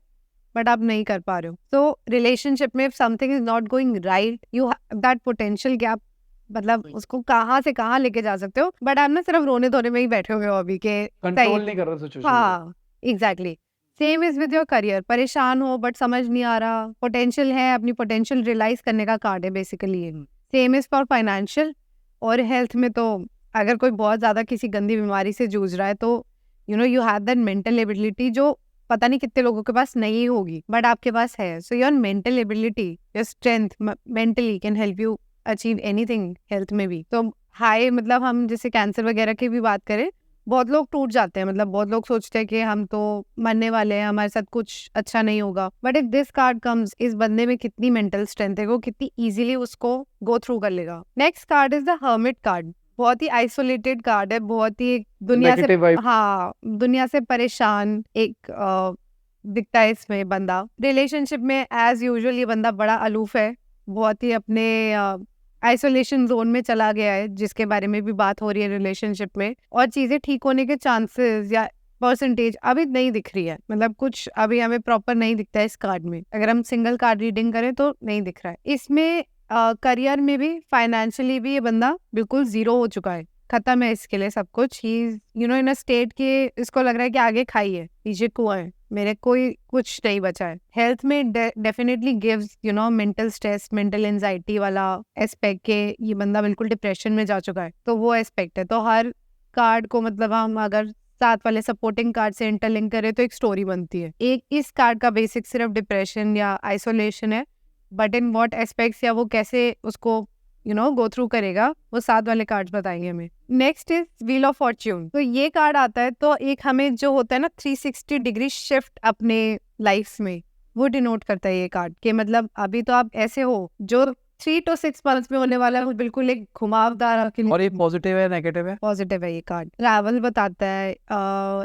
बट आप नहीं कर पा रहे हो। तो रिलेशनशिप में if something is not going right, you have that potential कि आप मतलब उसको कहाँ से कहाँ लेके जा सकते हो, बट आप ना सिर्फ रोने धोने में ही बैठे हुए हो अभी के। कंट्रोल नहीं कर रहा सिचुएशन। हाँ exactly, same is with your career. परेशान हो बट समझ नहीं आ रहा, पोटेंशियल है, अपनी पोटेंशियल रियलाइज करने का कार्ड है बेसिकली ये। Same is for financial. और हेल्थ में तो अगर कोई बहुत ज्यादा किसी गंदी बीमारी से जूझ रहा है तो you have that mental ability जो पता नहीं कितने लोगों के पास नहीं होगी बट आपके पास है। So your mental ability, your strength mentally can help you achieve anything health में भी। तो हाई मतलब हम जैसे कैंसर वगैरह की भी बात करें, बहुत लोग टूट जाते हैं, मतलब बहुत लोग सोचते हैं कि हम तो मरने वाले हैं, हमारे साथ कुछ अच्छा नहीं होगा। But if this card comes, इस बंदे में कितनी मेंटल स्ट्रेंथ है, वो कितनी इजीली उसको गो थ्रू कर लेगा। Next card is the hermit card. बहुत ही आइसोलेटेड कार्ड है, बहुत ही दुनिया से, Negative vibe. हाँ दुनिया से परेशान एक दिखता है इसमें बंदा। रिलेशनशिप में एज यूजुअल ये बंदा बड़ा अलूफ है, बहुत ही अपने आइसोलेशन जोन में चला गया है, जिसके बारे में भी बात हो रही है रिलेशनशिप में। और चीजें ठीक होने के चांसेस या परसेंटेज अभी नहीं दिख रही है, मतलब कुछ अभी हमें प्रॉपर नहीं दिखता है इस कार्ड में। अगर हम सिंगल कार्ड रीडिंग करें तो नहीं दिख रहा है। इसमें करियर में भी, फाइनेंशियली भी ये बंदा बिल्कुल जीरो हो चुका है, खत्म है इसके लिए सब कुछ। ही इन अ स्टेट के इसको लग रहा है कि आगे खाई है, पीछे कुआं है, मेरे कोई कुछ नहीं बचा है। हेल्थ में definitely gives mental stress, mental anxiety वाला एस्पेक्ट के ये बंदा बिल्कुल डिप्रेशन में जा चुका है, तो वो एस्पेक्ट है। तो हर कार्ड को मतलब हम अगर साथ वाले सपोर्टिंग कार्ड से इंटरलिंक करें तो एक स्टोरी बनती है। एक इस कार्ड का बेसिक सिर्फ डिप्रेशन या आइसोलेशन है, बट इन व्हाट एस्पेक्ट्स या वो कैसे उसको गो थ्रू करेगा वो साथ वाले कार्ड्स बताएंगे हमें। Next is wheel of Fortune. तो ये कार्ड आता है तो एक हमें जो होता है ना 360 डिग्री शिफ्ट अपने लाइफ में, वो डिनोट करता है ये कार्ड के मतलब अभी तो आप ऐसे हो जो 3 to 6 months में होने वाला है, वो बिल्कुल एक घुमावदार। और ये पॉजिटिव है नेगेटिव है? पॉजिटिव है ये कार्ड। ट्रैवल बताता है,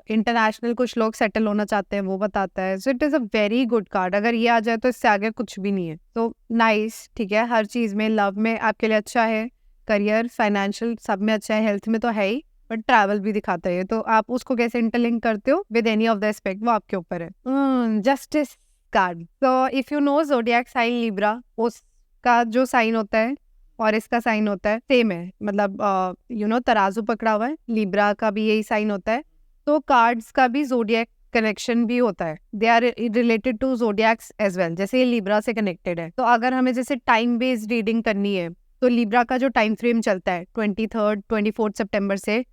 इंटरनेशनल कुछ लोग सेटल होना चाहते हैं वो बताता है। So it is a very good card. अगर ये आ जाए तो इससे आगे कुछ भी नहीं है। तो नाइस, ठीक है, हर चीज में, लव में आपके लिए अच्छा है, करियर, फाइनेंशियल सब में अच्छा है, हेल्थ में तो है ही, बट ट्रैवल भी दिखाता है। तो आप उसको कैसे इंटरलिंक करते हो with any of the aspect वो आपके ऊपर है। Justice card. तो if you know zodiac sign Libra, उसका जो साइन होता है और इसका साइन होता है सेम है, मतलब तराजू पकड़ा हुआ है, लिब्रा का भी यही साइन होता है। तो कार्ड्स का भी जोडियक कनेक्शन भी होता है, they are related to zodiacs as well. जैसे ये लिब्रा से कनेक्टेड है, तो अगर हमें जैसे टाइम बेस्ड रीडिंग करनी है तो लिब्रा का जो टाइम फ्रेम चलता है 23rd 24 सितंबर से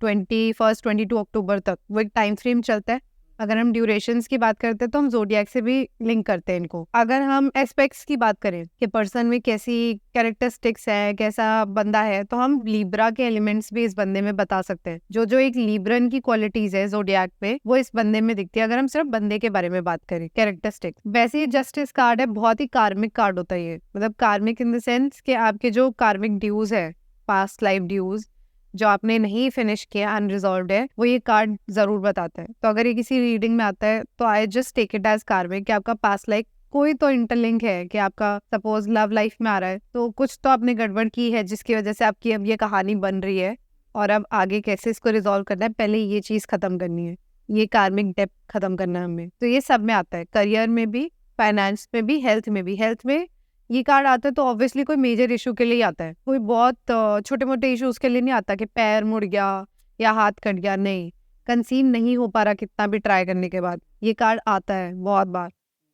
21st 22 अक्टूबर तक, वो एक टाइम फ्रेम चलता है। अगर हम ड्यूरेशंस की बात करते हैं तो हम जोडियक से भी लिंक करते हैं इनको। अगर हम एस्पेक्ट्स की बात करें कि पर्सन में कैसी कैरेक्टरिस्टिक्स है, कैसा बंदा है, तो हम लिब्रा के एलिमेंट्स भी इस बंदे में बता सकते हैं। जो जो एक लिब्रन की क्वालिटीज है जोडियक पे, वो इस बंदे में दिखती है। अगर हम सिर्फ बंदे के बारे में बात करें कैरेक्टरिस्टिक्स। वैसे ही जस्टिस कार्ड है, बहुत ही कार्मिक कार्ड होता है ये, मतलब कार्मिक इन द सेंस कि आपके जो कार्मिक ड्यूज है, पास्ट लाइफ ड्यूज जो आपने नहीं फिनिश किया, अनरिजॉल्व्ड है, वो ये कार्ड जरूर बताता है। तो अगर ये किसी रीडिंग में आता है तो I just take it as karmic कि आपका पास्ट लाइफ कोई तो इंटरलिंक है, कि आपका सपोज लव लाइफ में आ रहा है तो कुछ तो आपने गड़बड़ की है जिसकी वजह से आपकी अब ये कहानी बन रही है, और अब आगे कैसे इसको रिजॉल्व करना है, पहले ये चीज खत्म करनी है, ये कार्मिक डेप्थ खत्म करना है हमें। तो ये सब में आता है, करियर में भी, फाइनेंस में भी, हेल्थ में भी। हेल्थ में ये कार्ड आता है तो ऑब्वियसली कोई मेजर इशू के लिए ही आता है, कोई बहुत छोटे मोटे इश्यूज के लिए नहीं आता कि पैर मुड़ गया या हाथ कट गया, नहीं, कंसीव नहीं हो पा रहा कितना भी ट्राई करने के बाद, ये कार्ड आता है बहुत बार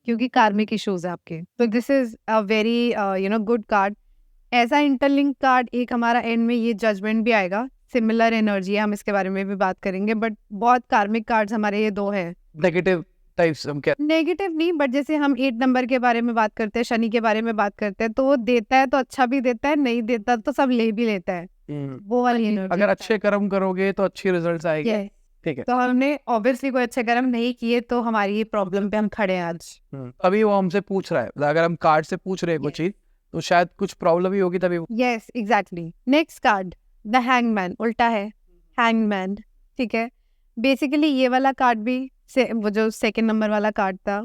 क्योंकि कार्मिक इश्यूज है आपके। तो this is a very good card. ऐसा इंटरलिंक कार्ड एक हमारा एंड में ये जजमेंट भी आएगा, सिमिलर एनर्जी है, हम इसके बारे में भी बात करेंगे, बट बहुत कार्मिक कार्ड्स हमारे ये दो हैं। नेगेटिव टाइप्स हम क्या, नेगेटिव नहीं, बट जैसे हम 8 नंबर के बारे में बात करते हैं, शनि के बारे में बात करते हैं, तो वो देता है तो अच्छा भी देता है, नहीं देता तो सब ले भी लेता है, वो वाली एनर्जी। अगर अच्छे कर्म करोगे तो अच्छी रिजल्ट्स आएंगे। Yes. ठीक है, तो हमने ऑब्वियसली कोई अच्छे कर्म नहीं किए तो हमारी ये प्रॉब्लम पे हम खड़े हैं आज। अभी वो हमसे पूछ रहा है, अगर हम कार्ड से पूछ रहे हैं कुछ चीज तो शायद कुछ प्रॉब्लम ही होगी तभी। Yes exactly. Next card the hangman, उल्टा है हैंगमैन, ठीक है। बेसिकली ये वाला कार्ड भी वो जो सेकंड नंबर वाला कार्ड था,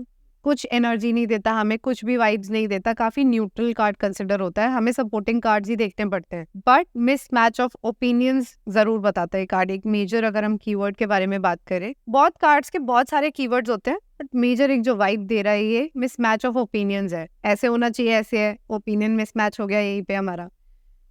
कुछ एनर्जी नहीं देता हमें, कुछ भी वाइब्स नहीं देता, काफी न्यूट्रल कार्ड कंसिडर होता है, हमें सपोर्टिंग कार्ड्स ही देखने पड़ते हैं, but miss match of opinions जरूर बताता है कार्ड। एक मेजर अगर हम कीवर्ड के बारे में बात करें, बहुत कार्ड्स के बहुत सारे कीवर्ड्स होते हैं, बट मेजर एक जो वाइब दे रहा है ये मिस मैच ऑफ ओपिनियंस है, ऐसे होना चाहिए, ऐसे है, ओपिनियन मिस मैच हो गया यहीं पे हमारा।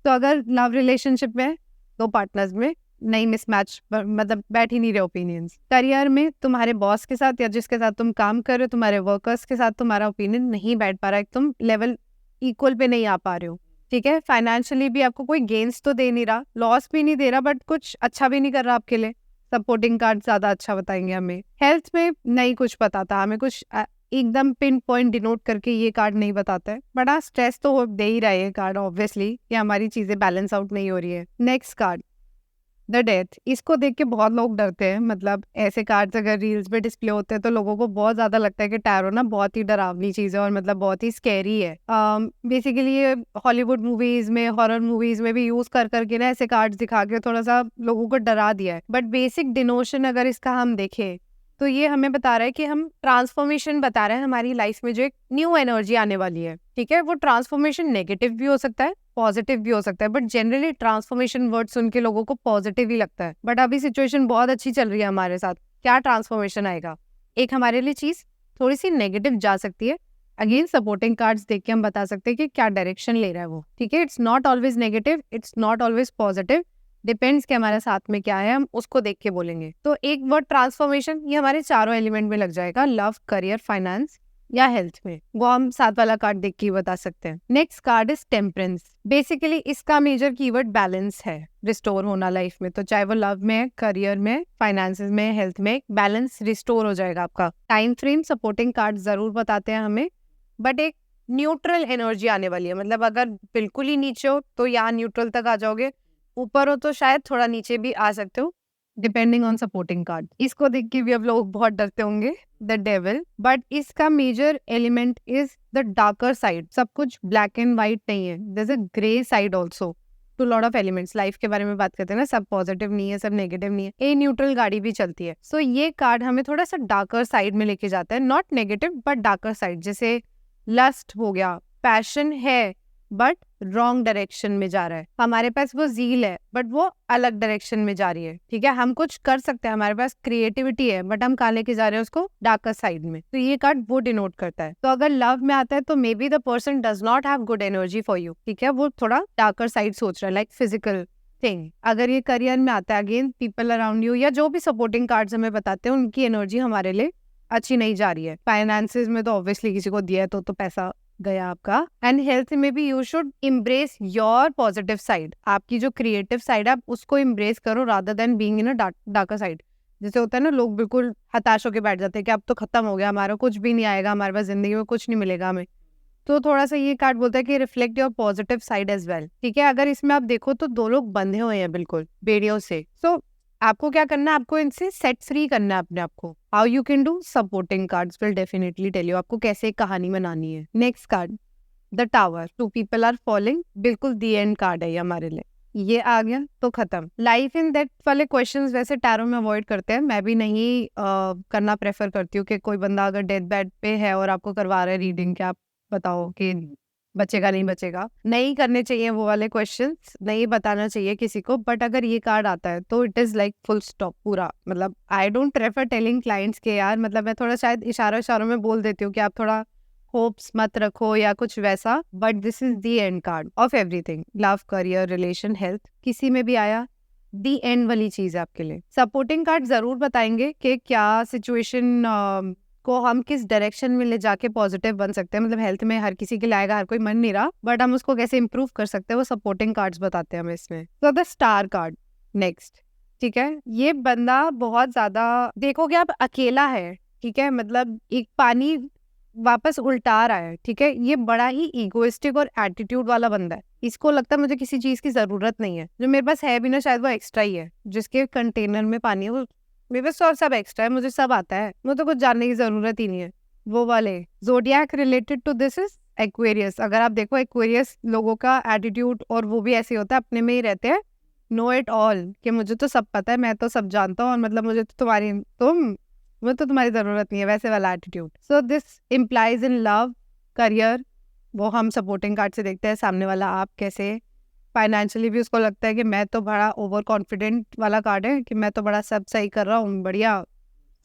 तो अगर लव रिलेशनशिप में दो पार्टनर्स में नहीं मिसमैच, मतलब बैठ ही नहीं रहे ओपिनियंस। करियर में तुम्हारे बॉस के साथ या जिसके साथ तुम काम कर रहे हो, तुम्हारे वर्कर्स के साथ तुम्हारा ओपिनियन नहीं बैठ पा रहा है, तुम लेवल इक्वल पे नहीं आ पा रहे हो, ठीक है। फाइनेंशियली भी आपको कोई गेन्स तो दे नहीं रहा, लॉस भी नहीं दे रहा, बट कुछ अच्छा भी नहीं कर रहा आपके लिए, सपोर्टिंग कार्ड ज्यादा अच्छा बताएंगे हमें। हेल्थ में नहीं कुछ बताता हमें, कुछ एकदम पिन पॉइंट डिनोट करके ये कार्ड नहीं बताता है, बड़ा स्ट्रेस तो दे ही रहा है ये कार्ड ऑब्वियसली कि हमारी चीजें बैलेंस आउट नहीं हो रही है। नेक्स्ट कार्ड द डेथ, इसको देख के बहुत लोग डरते हैं, मतलब ऐसे कार्ड्स अगर रील्स पे डिस्प्ले होते हैं तो लोगों को बहुत ज्यादा लगता है कि टैरो ना बहुत ही डरावनी चीज है और मतलब बहुत ही स्कैरी है। बेसिकली ये हॉलीवुड मूवीज में, हॉरर मूवीज में भी यूज कर करके ना ऐसे कार्ड्स दिखा के थोड़ा सा लोगों को डरा दिया है, बट बेसिक डिनोशन अगर इसका हम देखें तो ये हमें बता रहा है कि हम ट्रांसफॉर्मेशन बता रहे हैं हमारी लाइफ में, जो एक न्यू एनर्जी आने वाली है, ठीक है। वो ट्रांसफॉर्मेशन नेगेटिव भी हो सकता है, पॉजिटिव भी हो सकता है, बट जनरली ट्रांसफॉर्मेशन वर्ड सुन के लोगों को पॉजिटिव ही लगता है। बट अभी सिचुएशन बहुत अच्छी चल रही है हमारे साथ, क्या ट्रांसफॉर्मेशन आएगा, एक हमारे लिए चीज थोड़ी सी नेगेटिव जा सकती है, अगेन सपोर्टिंग कार्ड्स देख के हम बता सकते हैं कि क्या डायरेक्शन ले रहा है वो, ठीक है। It's not always negative, it's not always positive, depends कि हमारे साथ में क्या है, हम उसको देख के बोलेंगे। तो एक वर्ड ट्रांसफॉर्मेशन, ये हमारे चारों एलिमेंट में लग जाएगा, लव, करियर, फाइनेंस या हेल्थ में, वो हम साथ वाला कार्ड देख के बता सकते हैं। Next card is temperance. Basically इसका मेजर कीवर्ड बैलेंस है, रिस्टोर होना लाइफ में, तो चाहे वो लव में, करियर में, फाइनेंसेस में, हेल्थ में, बैलेंस रिस्टोर हो जाएगा आपका। टाइम फ्रेम सपोर्टिंग कार्ड जरूर बताते हैं हमें, बट एक न्यूट्रल एनर्जी आने वाली है, मतलब अगर बिल्कुल ही नीचे हो तो यहाँ न्यूट्रल तक आ जाओगे, ऊपर हो तो शायद थोड़ा नीचे भी आ सकते हो, डिपेंडिंग ऑन सपोर्टिंग कार्ड। इसको देख के भी अब लोग बहुत डरते होंगे, द डेविल, बट इसका major element is the darker side. सब कुछ ब्लैक एंड व्हाइट नहीं है, there is a grey side also to lot of elements. Life के बारे में बात करते हैं ना, सब पॉजिटिव नहीं है, सब नेगेटिव नहीं है, ए न्यूट्रल गाड़ी भी चलती है। सो ये कार्ड हमें थोड़ा सा डार्कर साइड में लेके जाता है, not negative but darker side. जैसे लस्ट हो गया, पैशन है बट रॉन्ग डायरेक्शन में जा रहा है, हमारे पास वो जील है बट वो अलग डायरेक्शन में जा रही है, ठीक है। हम कुछ कर सकते हैं, हमारे पास क्रिएटिविटी है, बट हम कहाँ लेके जा रहे हैं उसको, डार्कर साइड में। तो ये कार्ड वो डिनोट करता है। तो अगर लव में आता है तो may be the person does not have good energy for you, ठीक है, वो थोड़ा डार्कर साइड सोच रहा है, लाइक फिजिकल थिंग। अगर ये करियर में आता है, अगेन पीपल अराउंड यू या जो भी सपोर्टिंग कार्ड्स हमें बताते हैं उनकी एनर्जी हमारे लिए अच्छी नहीं जा रही है। फाइनेंसेस में तो ऑब्वियसली किसी को दिया है तो पैसा गया आपका। एंड हेल्थ में भी you should embrace your positive side. आपकी जो क्रिएटिव साइड है आप उसको इम्ब्रेस करो rather than being in a darker side. जैसे होता है ना, लोग बिल्कुल हताश होकर बैठ जाते हैं कि अब तो खत्म हो गया, हमारा कुछ भी नहीं आएगा, हमारे पास जिंदगी में कुछ नहीं मिलेगा हमें। तो थोड़ा सा ये कार्ड बोलता है कि reflect your positive side as well. ठीक है, अगर इसमें आप देखो तो दो लोग बंधे हुए हैं बिल्कुल बेड़ियों से। सो आपको क्या करना है, आपको इनसे सेट फ्री करना है अपने आप को। How you can do, supporting cards will definitely tell you आपको कैसे एक कहानी बनानी है। Next card, the tower, two people are falling, बिल्कुल दी एंड कार्ड है ये हमारे लिए। ये आ गया तो खत्म। लाइफ इन दैट वाले क्वेश्चंस वैसे टैरो में अवॉइड करते हैं, मैं भी नहीं करना प्रेफर करती हूँ कि कोई बंदा अगर डेथ बेड पे है और आपको करवा रहा है रीडिंग कि आप बताओ कि बचेगा नहीं बचेगा, नहीं करने चाहिए वो वाले क्वेश्चंस, नहीं बताना चाहिए किसी को। बट अगर ये कार्ड आता है तो it is like full stop पूरा। मतलब I don't prefer telling clients के यार, मतलब मैं थोड़ा शायद इशारों में बोल देती हूँ कि आप थोड़ा होप्स मत रखो या कुछ वैसा, but this is the and card of everything. Love, career, relation, health, किसी में भी आया दी एंड वाली चीज है आपके लिए। सपोर्टिंग कार्ड जरूर बताएंगे कि क्या सिचुएशन को हम किस डायरेक्शन में ले जाके पॉजिटिव बन सकते हैं। मतलब हेल्थ में हर किसी के लिए आएगा, हर कोई मन नहीं रहा, बट हम उसको कैसे इंप्रूव कर सकते हैं वो सपोर्टिंग कार्ड्स बताते हैं हमें इसमें। तो द स्टार कार्ड नेक्स्ट। ठीक है, ये बंदा बहुत ज्यादा, देखोगे आप अकेला है। ठीक है, मतलब एक पानी वापस उल्टा रहा है। ठीक है, ये बड़ा ही इगोइस्टिक और एटीट्यूड वाला बंदा है। इसको लगता है मुझे किसी चीज की जरूरत नहीं है, जो मेरे पास है भी ना शायद वो एक्स्ट्रा ही है। जिसके कंटेनर में पानी है वो मेरे पास और सब एक्स्ट्रा है, मुझे सब आता है, मुझे तो कुछ जानने की जरूरत ही नहीं है। वो वाले zodiac related to this is Aquarius. अगर आप देखो एक्वेरियस लोगों का एटीट्यूड और वो भी ऐसे होता है, अपने में ही रहते हैं, नो इट ऑल, कि मुझे तो सब पता है, मैं तो सब जानता हूँ और मतलब मुझे तो तुम्हारी जरूरत नहीं है, वैसे वाला attitude. So this implies in love, career, वो हम सपोर्टिंग कार्ड से देखते हैं सामने वाला आप कैसे। फाइनेंशियली भी उसको लगता है कि मैं तो बड़ा ओवर कॉन्फिडेंट वाला कार्ड है कि मैं तो बड़ा सब सही कर रहा हूँ, बढ़िया,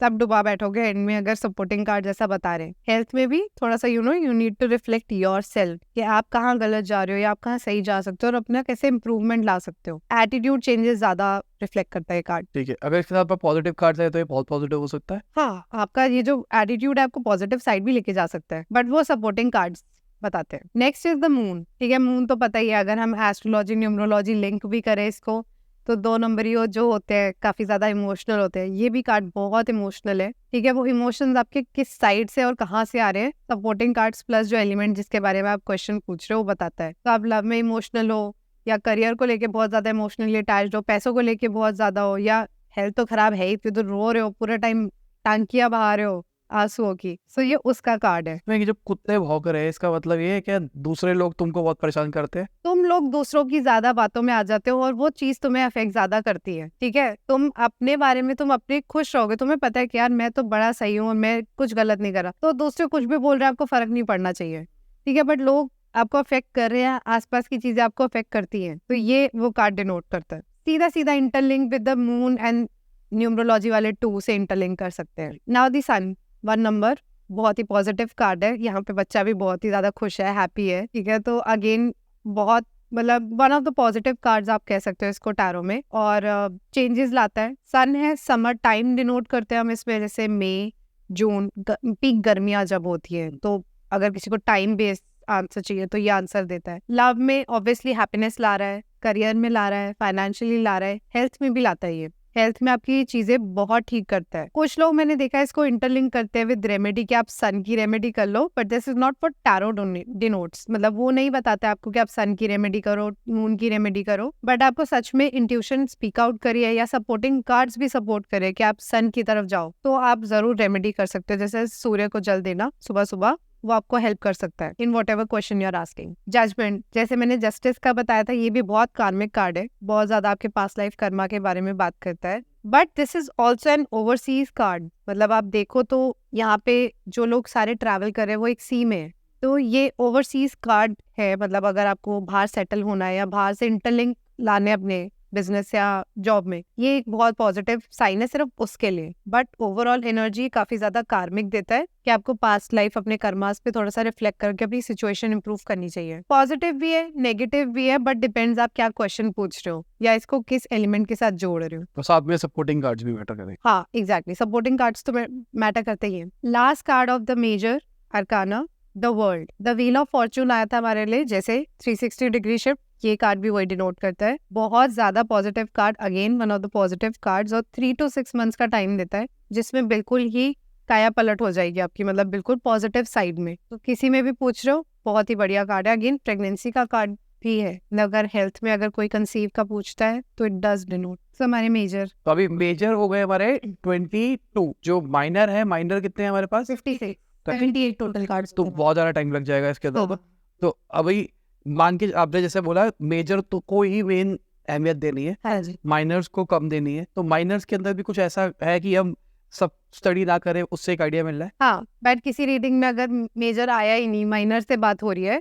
सब डुबा बैठोगे एंड में अगर सपोर्टिंग कार्ड जैसा बता रहे हैं। हेल्थ में भी थोड़ा सा you need to reflect yourself कि आप कहाँ गलत जा रहे हो या आप कहाँ सही जा सकते हो और अपना कैसे इंप्रूवमेंट ला सकते हो। एटीट्यूड चेंजेस ज्यादा रिफ्लेक्ट करता है कार्ड। ठीक है, अगर इसके साथ पॉजिटिव कार्ड है तो ये बहुत पॉजिटिव हो सकता है। हाँ, आपका ये जो एटीट्यूड है आपको पॉजिटिव साइड भी लेके जा सकता है, बट वो सपोर्टिंग कार्ड्स बताते हैं। Next is the moon. ठीक है, मून तो पता ही है, अगर हम एस्ट्रोलॉजी न्यूमरोलॉजी लिंक भी करें इसको तो 2 नंबरी जो होते हैं काफी ज्यादा इमोशनल होते हैं। ये भी कार्ड बहुत इमोशनल है। ठीक है, वो इमोशंस आपके किस साइड से और कहाँ से आ रहे हैं, सपोर्टिंग कार्ड्स प्लस जो एलिमेंट जिसके बारे में आप क्वेश्चन पूछ रहे हो वो बताता है। तो आप लव में इमोशनल हो या करियर को लेके बहुत ज्यादा इमोशनली अटैच्ड हो, पैसों को लेके बहुत ज्यादा हो, या हेल्थ तो खराब है ही, फिर तो रो रहे हो पूरा टाइम, टांकियां बहा रहे हो आंसुओं की, सो ये उसका कार्ड है। इसमें जो कुत्ते भौंक रहे हैं इसका मतलब ये है कि दूसरे लोग तुमको बहुत परेशान करते हैं, तुम लोग दूसरों की ज्यादा बातों में आ जाते हो और वो चीज तुम्हें अफेक्ट ज्यादा करती है। ठीक है, तुम अपने बारे में तुम अपने खुश रहोगे, तुम्हें पता है कि यार मैं तो बड़ा सही हूँ, मैं कुछ गलत नहीं कर रहा, तो दूसरे कुछ भी बोल रहे हैं आपको फर्क नहीं पड़ना चाहिए। ठीक है, बट लोग आपको अफेक्ट कर रहे हैं, आसपास की चीजें आपको अफेक्ट करती हैं, तो ये वो कार्ड डिनोट करता है। सीधा सीधा interlink with the moon and numerology वाले 2 से इंटरलिंक कर सकते हैं। नाउ द सन, 1 नंबर, बहुत ही पॉजिटिव कार्ड है। यहाँ पे बच्चा भी बहुत ही ज्यादा खुश है, हैप्पी है। ठीक है, तो अगेन बहुत मतलब one of the positive cards आप कह सकते हो इसको टैरो में, और चेंजेस लाता है। सन है, समर टाइम डिनोट करते हैं हम इसमें, जैसे मई जून पीक गर्मियां जब होती है, तो अगर किसी को टाइम बेस्ड आंसर चाहिए तो ये आंसर देता है। लव में ऑब्वियसली हैप्पीनेस ला रहा है, करियर में ला रहा है, फाइनेंशियली ला रहा है, हेल्थ में भी लाता है। ये हेल्थ में आपकी चीजें बहुत ठीक करता है। कुछ लोग मैंने देखा है इसको इंटरलिंक करते हैं विद रेमेडी कि आप सन की रेमेडी कर लो, but this is not for tarot denotes. मतलब वो नहीं बताता आपको कि आप सन की रेमेडी करो, मून की रेमेडी करो, बट आपको सच में इंट्यूशन स्पीक आउट करिए या सपोर्टिंग कार्ड्स भी सपोर्ट करे कि आप सन की तरफ जाओ, तो आप जरूर रेमेडी कर सकते हो। जैसे सूर्य को जल देना सुबह सुबह, वो आपको हेल्प कर सकता है in whatever question you are asking. Judgement, जैसे मैंने जस्टिस का बताया था, ये भी बहुत कार्मिक कार्ड है, बहुत ज्यादा आपके पास्ट लाइफ कर्मा के बारे में बात करता है। But this is also an overseas card. मतलब आप देखो तो यहाँ पे जो लोग सारे ट्रैवल कर रहे हैं वो एक सी में है, तो ये ओवरसीज कार्ड है। मतलब अगर आपको बाहर सेटल होना है या बाहर से इंटरलिंक लाने अपने बिजनेस या जॉब में, ये एक बहुत पॉजिटिव साइन है सिर्फ उसके लिए। बट ओवरऑल एनर्जी काफी ज्यादा कार्मिक देता है कि आपको पास्ट लाइफ अपने कर्मास पे थोड़ा सा रिफ्लेक्ट करके अपनी सिचुएशन इंप्रूव करनी चाहिए। पॉजिटिव भी है, नेगेटिव भी है, बट डिपेंड्स आप क्या क्वेश्चन पूछ रहे हो या इसको किस एलिमेंट के साथ जोड़ रहे हो। तो साथ में सपोर्टिंग कार्ड्स भी मैटर करें। हाँ एग्जैक्टली, सपोर्टिंग कार्ड्स तो मैटर करते ही है। Last card of the major arcana, the world, the wheel of fortune आया था हमारे लिए, जैसे 360 डिग्री शिफ्ट, ये कार्ड भी वही डिनोट करता है। बहुत ज्यादा positive card, again one of the positive cards, और 3 to 6 मंथ्स का टाइम देता है जिसमें बिल्कुल ही काया पलट हो जाएगी आपकी, मतलब बिल्कुल पॉजिटिव साइड में। तो किसी में भी पूछ रहे हो, बहुत ही बढ़िया कार्ड है। अगेन प्रेगनेंसी का कार्ड भी है, अगर हेल्थ में अगर कोई कंसीव का पूछता है तो इट डज डिनोट। सो हमारे मेजर, तो अभी मेजर हो गए हमारे 22, जो माइनर है, माइनर कितने हैं हमारे पास? 56, 78 टोटल कार्ड्स। तो बहुत ज्यादा टाइम लग जाएगा इसके अंदर। तो अभी मान के आपने जैसे बोला मेजर तो को ही मेन अहमियत देनी है, हाँ जी, माइनर्स को कम देनी है। तो माइनर्स के अंदर भी कुछ ऐसा है कि हम सब स्टडी ना करें, उससे एक आइडिया मिल रहा है? हाँ, बट किसी रीडिंग में अगर मेजर आया ही नहीं, माइनर से बात हो रही है,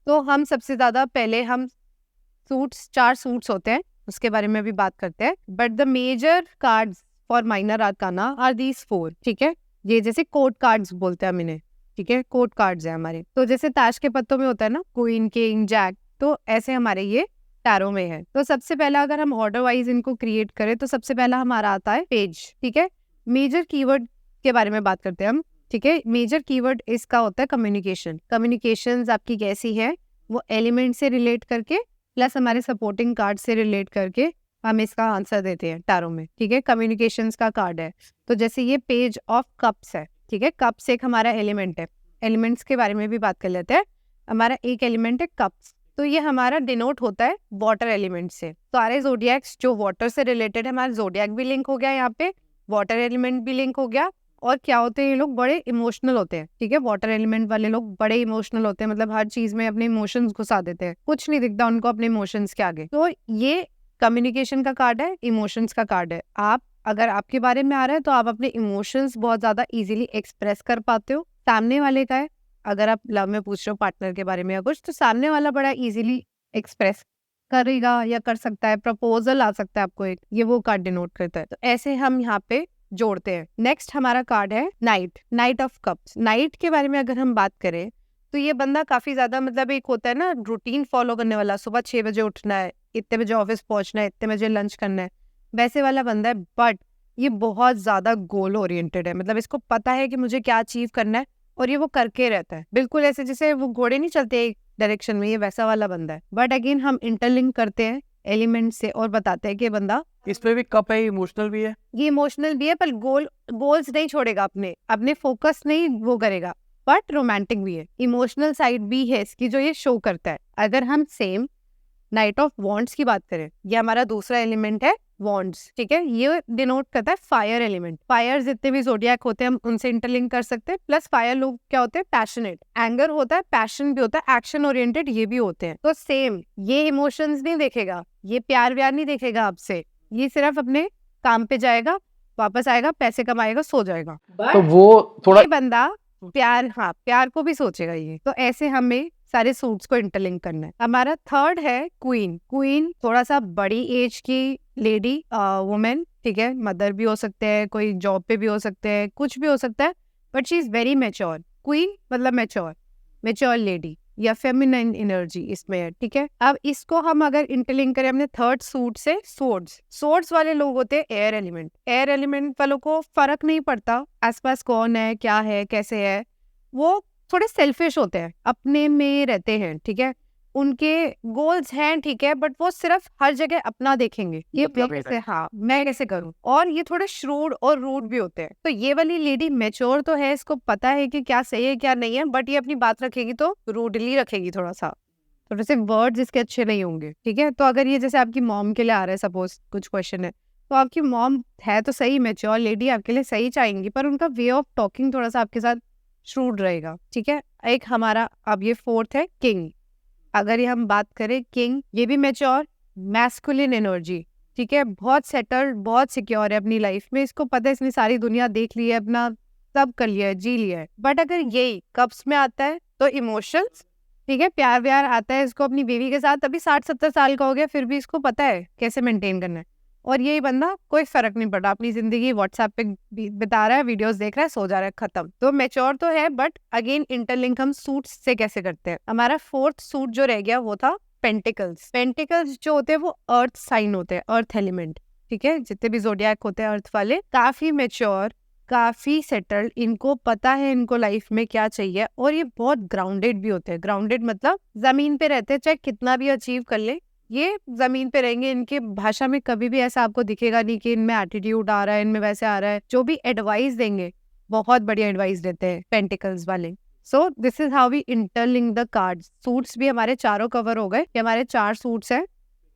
तो हम सबसे ज्यादा पहले हम सूट्स, 4 सूट्स होते हैं, उसके बारे में भी बात करते हैं। But the major cards for minor arcana are these 4, ठीक है। ये जैसे कोर्ट कार्ड्स बोलते हैं हम इन्हें, ठीक है, कोर्ट कार्ड्स है हमारे। तो जैसे ताश के पत्तों में होता है ना, क्वीन, किंग, जैक, तो ऐसे हमारे ये टैरो में है। तो सबसे पहला अगर हम ऑर्डर वाइज इनको क्रिएट करें तो सबसे पहला हमारा आता है पेज, ठीक है। मेजर कीवर्ड के बारे में बात करते हैं हम, ठीक है। मेजर कीवर्ड इसका होता है कम्युनिकेशन। कम्युनिकेशंस आपकी कैसी है, वो एलिमेंट से रिलेट करके प्लस हमारे सपोर्टिंग कार्ड से रिलेट करके हम इसका आंसर देते हैं टैरो में, ठीक है। कम्युनिकेशंस का कार्ड है। तो जैसे ये पेज ऑफ कप्स है, ठीक है। कप्स एक हमारा एलिमेंट है। एलिमेंट्स के बारे में भी बात कर लेते हैं। हमारा एक एलिमेंट है कप्स, तो ये हमारा डिनोट होता है वाटर एलिमेंट से। सारे जोडियक्स जो वाटर से रिलेटेड है, हमारा जोडियक भी लिंक हो गया यहाँ पे, वाटर एलिमेंट भी लिंक हो गया। और क्या होते हैं ये लोग, बड़े इमोशनल होते हैं, ठीक है। वाटर एलिमेंट वाले लोग बड़े इमोशनल होते हैं, मतलब हर चीज में अपने इमोशंस घुसा देते हैं, कुछ नहीं दिखता उनको अपने इमोशंस के आगे। तो ये कम्युनिकेशन का कार्ड है, इमोशंस का कार्ड है। आप अगर आपके बारे में आ रहा है तो आप अपने इमोशंस बहुत ज्यादा इजीली एक्सप्रेस कर पाते हो। सामने वाले का है, अगर आप लव में पूछ रहे हो पार्टनर के बारे में या कुछ, तो सामने वाला बड़ा इजीली एक्सप्रेस करेगा या कर सकता है, प्रपोजल आ सकता है आपको एक, ये वो कार्ड डिनोट करता है। तो ऐसे हम यहाँ पे जोड़ते हैं। नेक्स्ट हमारा कार्ड है night, night of cups. Night के बारे में अगर हम बात करें तो ये बंदा काफी ज्यादा, मतलब एक होता है ना रूटीन फॉलो करने वाला, सुबह 6 बजे उठना है, इतने बजे ऑफिस पहुंचना है, इतने बजे लंच करना है, वैसे वाला बंदा है। बट ये बहुत ज्यादा गोल ओरिएंटेड है, मतलब इसको पता है कि मुझे क्या अचीव करना है और ये वो करके रहता है, बिल्कुल ऐसे जैसे वो घोड़े नहीं चलते एक डायरेक्शन में, ये वैसा वाला बंदा है। बट अगेन हम इंटरलिंक करते हैं एलिमेंट से और बताते हैं कि बंदा, इसमें भी कप है, इमोशनल भी है। ये इमोशनल भी है पर गोल्स नहीं छोड़ेगा, अपने फोकस नहीं वो करेगा, बट रोमांटिक भी है, इमोशनल साइड भी है इसकी जो ये शो करता है। अगर हम सेम नाइट ऑफ वॉन्ड्स की बात करें, ये हमारा दूसरा एलिमेंट है वॉन्ड्स, ठीक है। ये डिनोट करता है फायर एलिमेंट। फायर जितने भी जोडियक होते हैं हम उनसे इंटरलिंक कर सकते हैं। प्लस फायर लोग क्या होते हैं, पैशनेट, एंगर होता है, पैशन भी होता है, एक्शन ओरिएंटेड ये भी होते हैं। तो सेम ये इमोशंस नहीं देखेगा, ये प्यार व्यार नहीं देखेगा आपसे, ये सिर्फ अपने काम पे जाएगा, वापस आएगा, पैसे कमाएगा, सो जाएगा। तो वो थोड़ा ये बंदा प्यार, हाँ प्यार को भी सोचेगा ये। तो ऐसे हमें सारे सूट्स को इंटरलिंक करना है। हमारा थर्ड है क्वीन। क्वीन थोड़ा सा बड़ी एज की लेडी, वुमेन, ठीक है, मदर भी हो सकते हैं, कोई जॉब पे भी हो सकते हैं, कुछ भी हो सकता है, but she is very mature. Queen मतलब मैच्योर लेडी या फेमिनाइन एनर्जी इसमें है, ठीक है। अब इसको हम अगर इंटरलिंक करें अपने थर्ड सूट से, सोर्ड्स वाले लोग होते हैं एयर एलिमेंट। एयर एलिमेंट वालों को फर्क नहीं पड़ता आसपास कौन है, क्या है, कैसे है, वो थोड़े सेल्फिश होते हैं, अपने में रहते हैं, ठीक है। उनके गोल्स हैं, ठीक है, बट वो सिर्फ हर जगह अपना देखेंगे, ये कैसे, हाँ मैं कैसे करूं। और ये थोड़े श्रूड और रूड भी होते हैं। तो ये वाली लेडी मैच्योर तो है, इसको पता है कि क्या सही है क्या नहीं है, बट ये अपनी बात रखेगी तो रूडली रखेगी, थोड़े से वर्ड्स इसके अच्छे नहीं होंगे, ठीक है। तो अगर ये जैसे आपकी मॉम के लिए आ रहा है, सपोज कुछ क्वेश्चन है, तो आपकी मॉम है तो सही मैच्योर लेडी, आपके लिए सही चाहेंगी, पर उनका वे ऑफ टॉकिंग थोड़ा सा आपके साथ श्रूड रहेगा, ठीक है। एक हमारा अब ये फोर्थ है किंग। अगर ये हम बात करें किंग, ये भी मैच्योर, मैस्कुलिन एनर्जी, ठीक है, बहुत सेटल्ड, बहुत सिक्योर है अपनी लाइफ में, इसको पता है इसने सारी दुनिया देख ली है, अपना सब कर लिया है, जी लिया है। बट अगर यही कप्स में आता है तो इमोशंस ठीक है, प्यार व्यार आता है इसको अपनी बीवी के साथ, अभी 60-70 साल का हो गया, फिर भी इसको पता है कैसे मेंटेन करना है। और यही बंदा कोई फर्क नहीं पड़ा, अपनी जिंदगी व्हाट्सएप पे बिता रहा है, वीडियोस देख रहा है, सो जा रहा है, खत्म। तो मैच्योर तो है, बट अगेन इंटरलिंक हम सूट्स से कैसे करते हैं। हमारा 4th सूट जो रह गया वो था पेंटिकल्स। पेंटिकल्स जो होते हैं वो अर्थ साइन होते हैं, अर्थ एलिमेंट। ठीक है, जितने भी जोडियाक होते हैं अर्थ वाले, काफी मैच्योर, काफी सेटल्ड, इनको पता है इनको लाइफ में क्या चाहिए, और ये बहुत ग्राउंडेड भी होते हैं। ग्राउंडेड मतलब जमीन पे रहते हैं, चाहे कितना भी अचीव कर ले, ये जमीन पे रहेंगे। इनके भाषा में कभी भी ऐसा आपको दिखेगा नहीं कि इनमें एटीट्यूड आ रहा है, इनमें वैसे आ रहा है। जो भी एडवाइस देंगे बहुत बढ़िया एडवाइस देते हैं पेंटिकल्स वाले। So this is how we interlink the cards. Suits भी हमारे चारों कवर हो गए, ये हमारे 4 सूट्स हैं।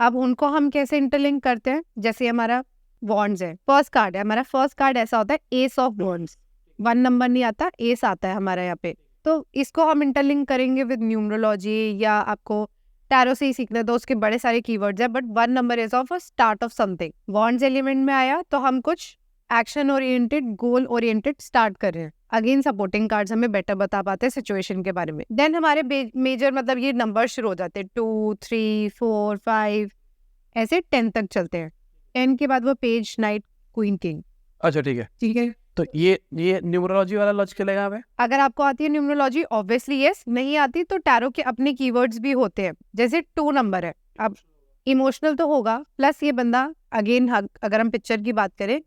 अब उनको हम कैसे इंटरलिंक करते हैं, जैसे हमारा वॉन्ड्स है, फर्स्ट कार्ड है हमारा। फर्स्ट कार्ड ऐसा होता है एस ऑफ वॉन्ड्स, 1 नंबर नहीं आता, एस आता है हमारा यहाँ पे। तो इसको हम इंटरलिंक करेंगे विद न्यूमरोलॉजी, या आपको टैरो से ही सीखना है तो उसके बड़े सारे कीवर्ड्स है, but 1 number is of a start of something. Wands element में आया तो हम कुछ action oriented, goal oriented start कर रहे हैं। अगेन सपोर्टिंग कार्ड्स हमें बेटर बता पाते हैं सिचुएशन के बारे में। देन हमारे मेजर मतलब ये नंबर शुरू हो जाते हैं, 2, 3, 4, 5 ऐसे 10 तक चलते हैं। 10 के बाद वो पेज, नाइट, क्वीन, किंग। अच्छा ठीक है, ठीक है, तो ये न्यूमरोलॉजी वाला लॉजिक चलेगा हमें। अगर आपको आती है न्यूमरोलॉजी ऑब्वियसली यस, नहीं आती तो टैरो के अपने कीवर्ड्स भी होते हैं। जैसे 2 नंबर है, अब इमोशनल तो होगा, प्लस ये बंदा अगेन अगर हम पिक्चर की बात करें,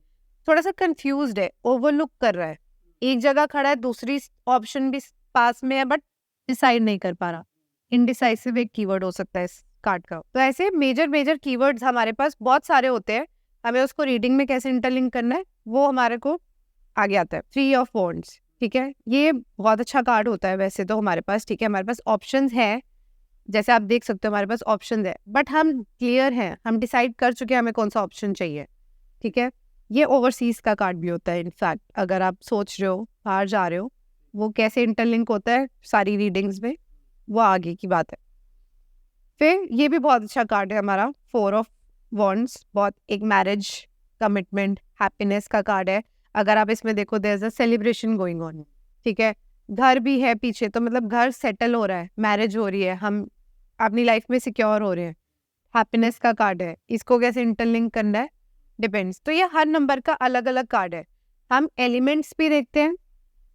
थोड़ा सा कंफ्यूज्ड है, ओवरलुक कर रहा है, एक जगह खड़ा है, दूसरी ऑप्शन भी पास में है, बट डिसाइड नहीं कर पा रहा। इनडिसाइसिव एक कीवर्ड हो सकता है इस कार्ड का। तो ऐसे मेजर कीवर्ड्स हमारे पास बहुत सारे होते हैं, हमें उसको रीडिंग में कैसे इंटरलिंक करना है वो हमारे को आगे आता है। 3 ऑफ वॉन्ड्स, ठीक है, ये बहुत अच्छा कार्ड होता है वैसे तो हमारे पास। ठीक है, हमारे पास ऑप्शंस है, जैसे आप देख सकते हो हमारे पास ऑप्शंस है, बट हम क्लियर हैं, हम डिसाइड कर चुके हैं हमें कौन सा ऑप्शन चाहिए। ठीक है, ये ओवरसीज का कार्ड भी होता है। इनफैक्ट अगर आप सोच रहे हो बाहर जा रहे हो, वो कैसे इंटरलिंक होता है सारी रीडिंग्स में, वो आगे की बात है। फिर ये भी बहुत अच्छा कार्ड है हमारा 4 ऑफ वॉन्ड्स, बहुत एक मैरिज, कमिटमेंट, हैप्पीनेस का कार्ड है। अगर आप इसमें देखो there is a celebration going on. ठीक है, घर भी है पीछे, तो मतलब घर सेटल हो रहा है, मैरिज हो रही है, हम अपनी लाइफ में सिक्योर हो रहे हैं। हैप्पीनेस का कार्ड है, इसको कैसे इंटरलिंक करना है डिपेंड्स। तो ये हर नंबर का अलग अलग कार्ड है। हम एलिमेंट्स भी देखते हैं,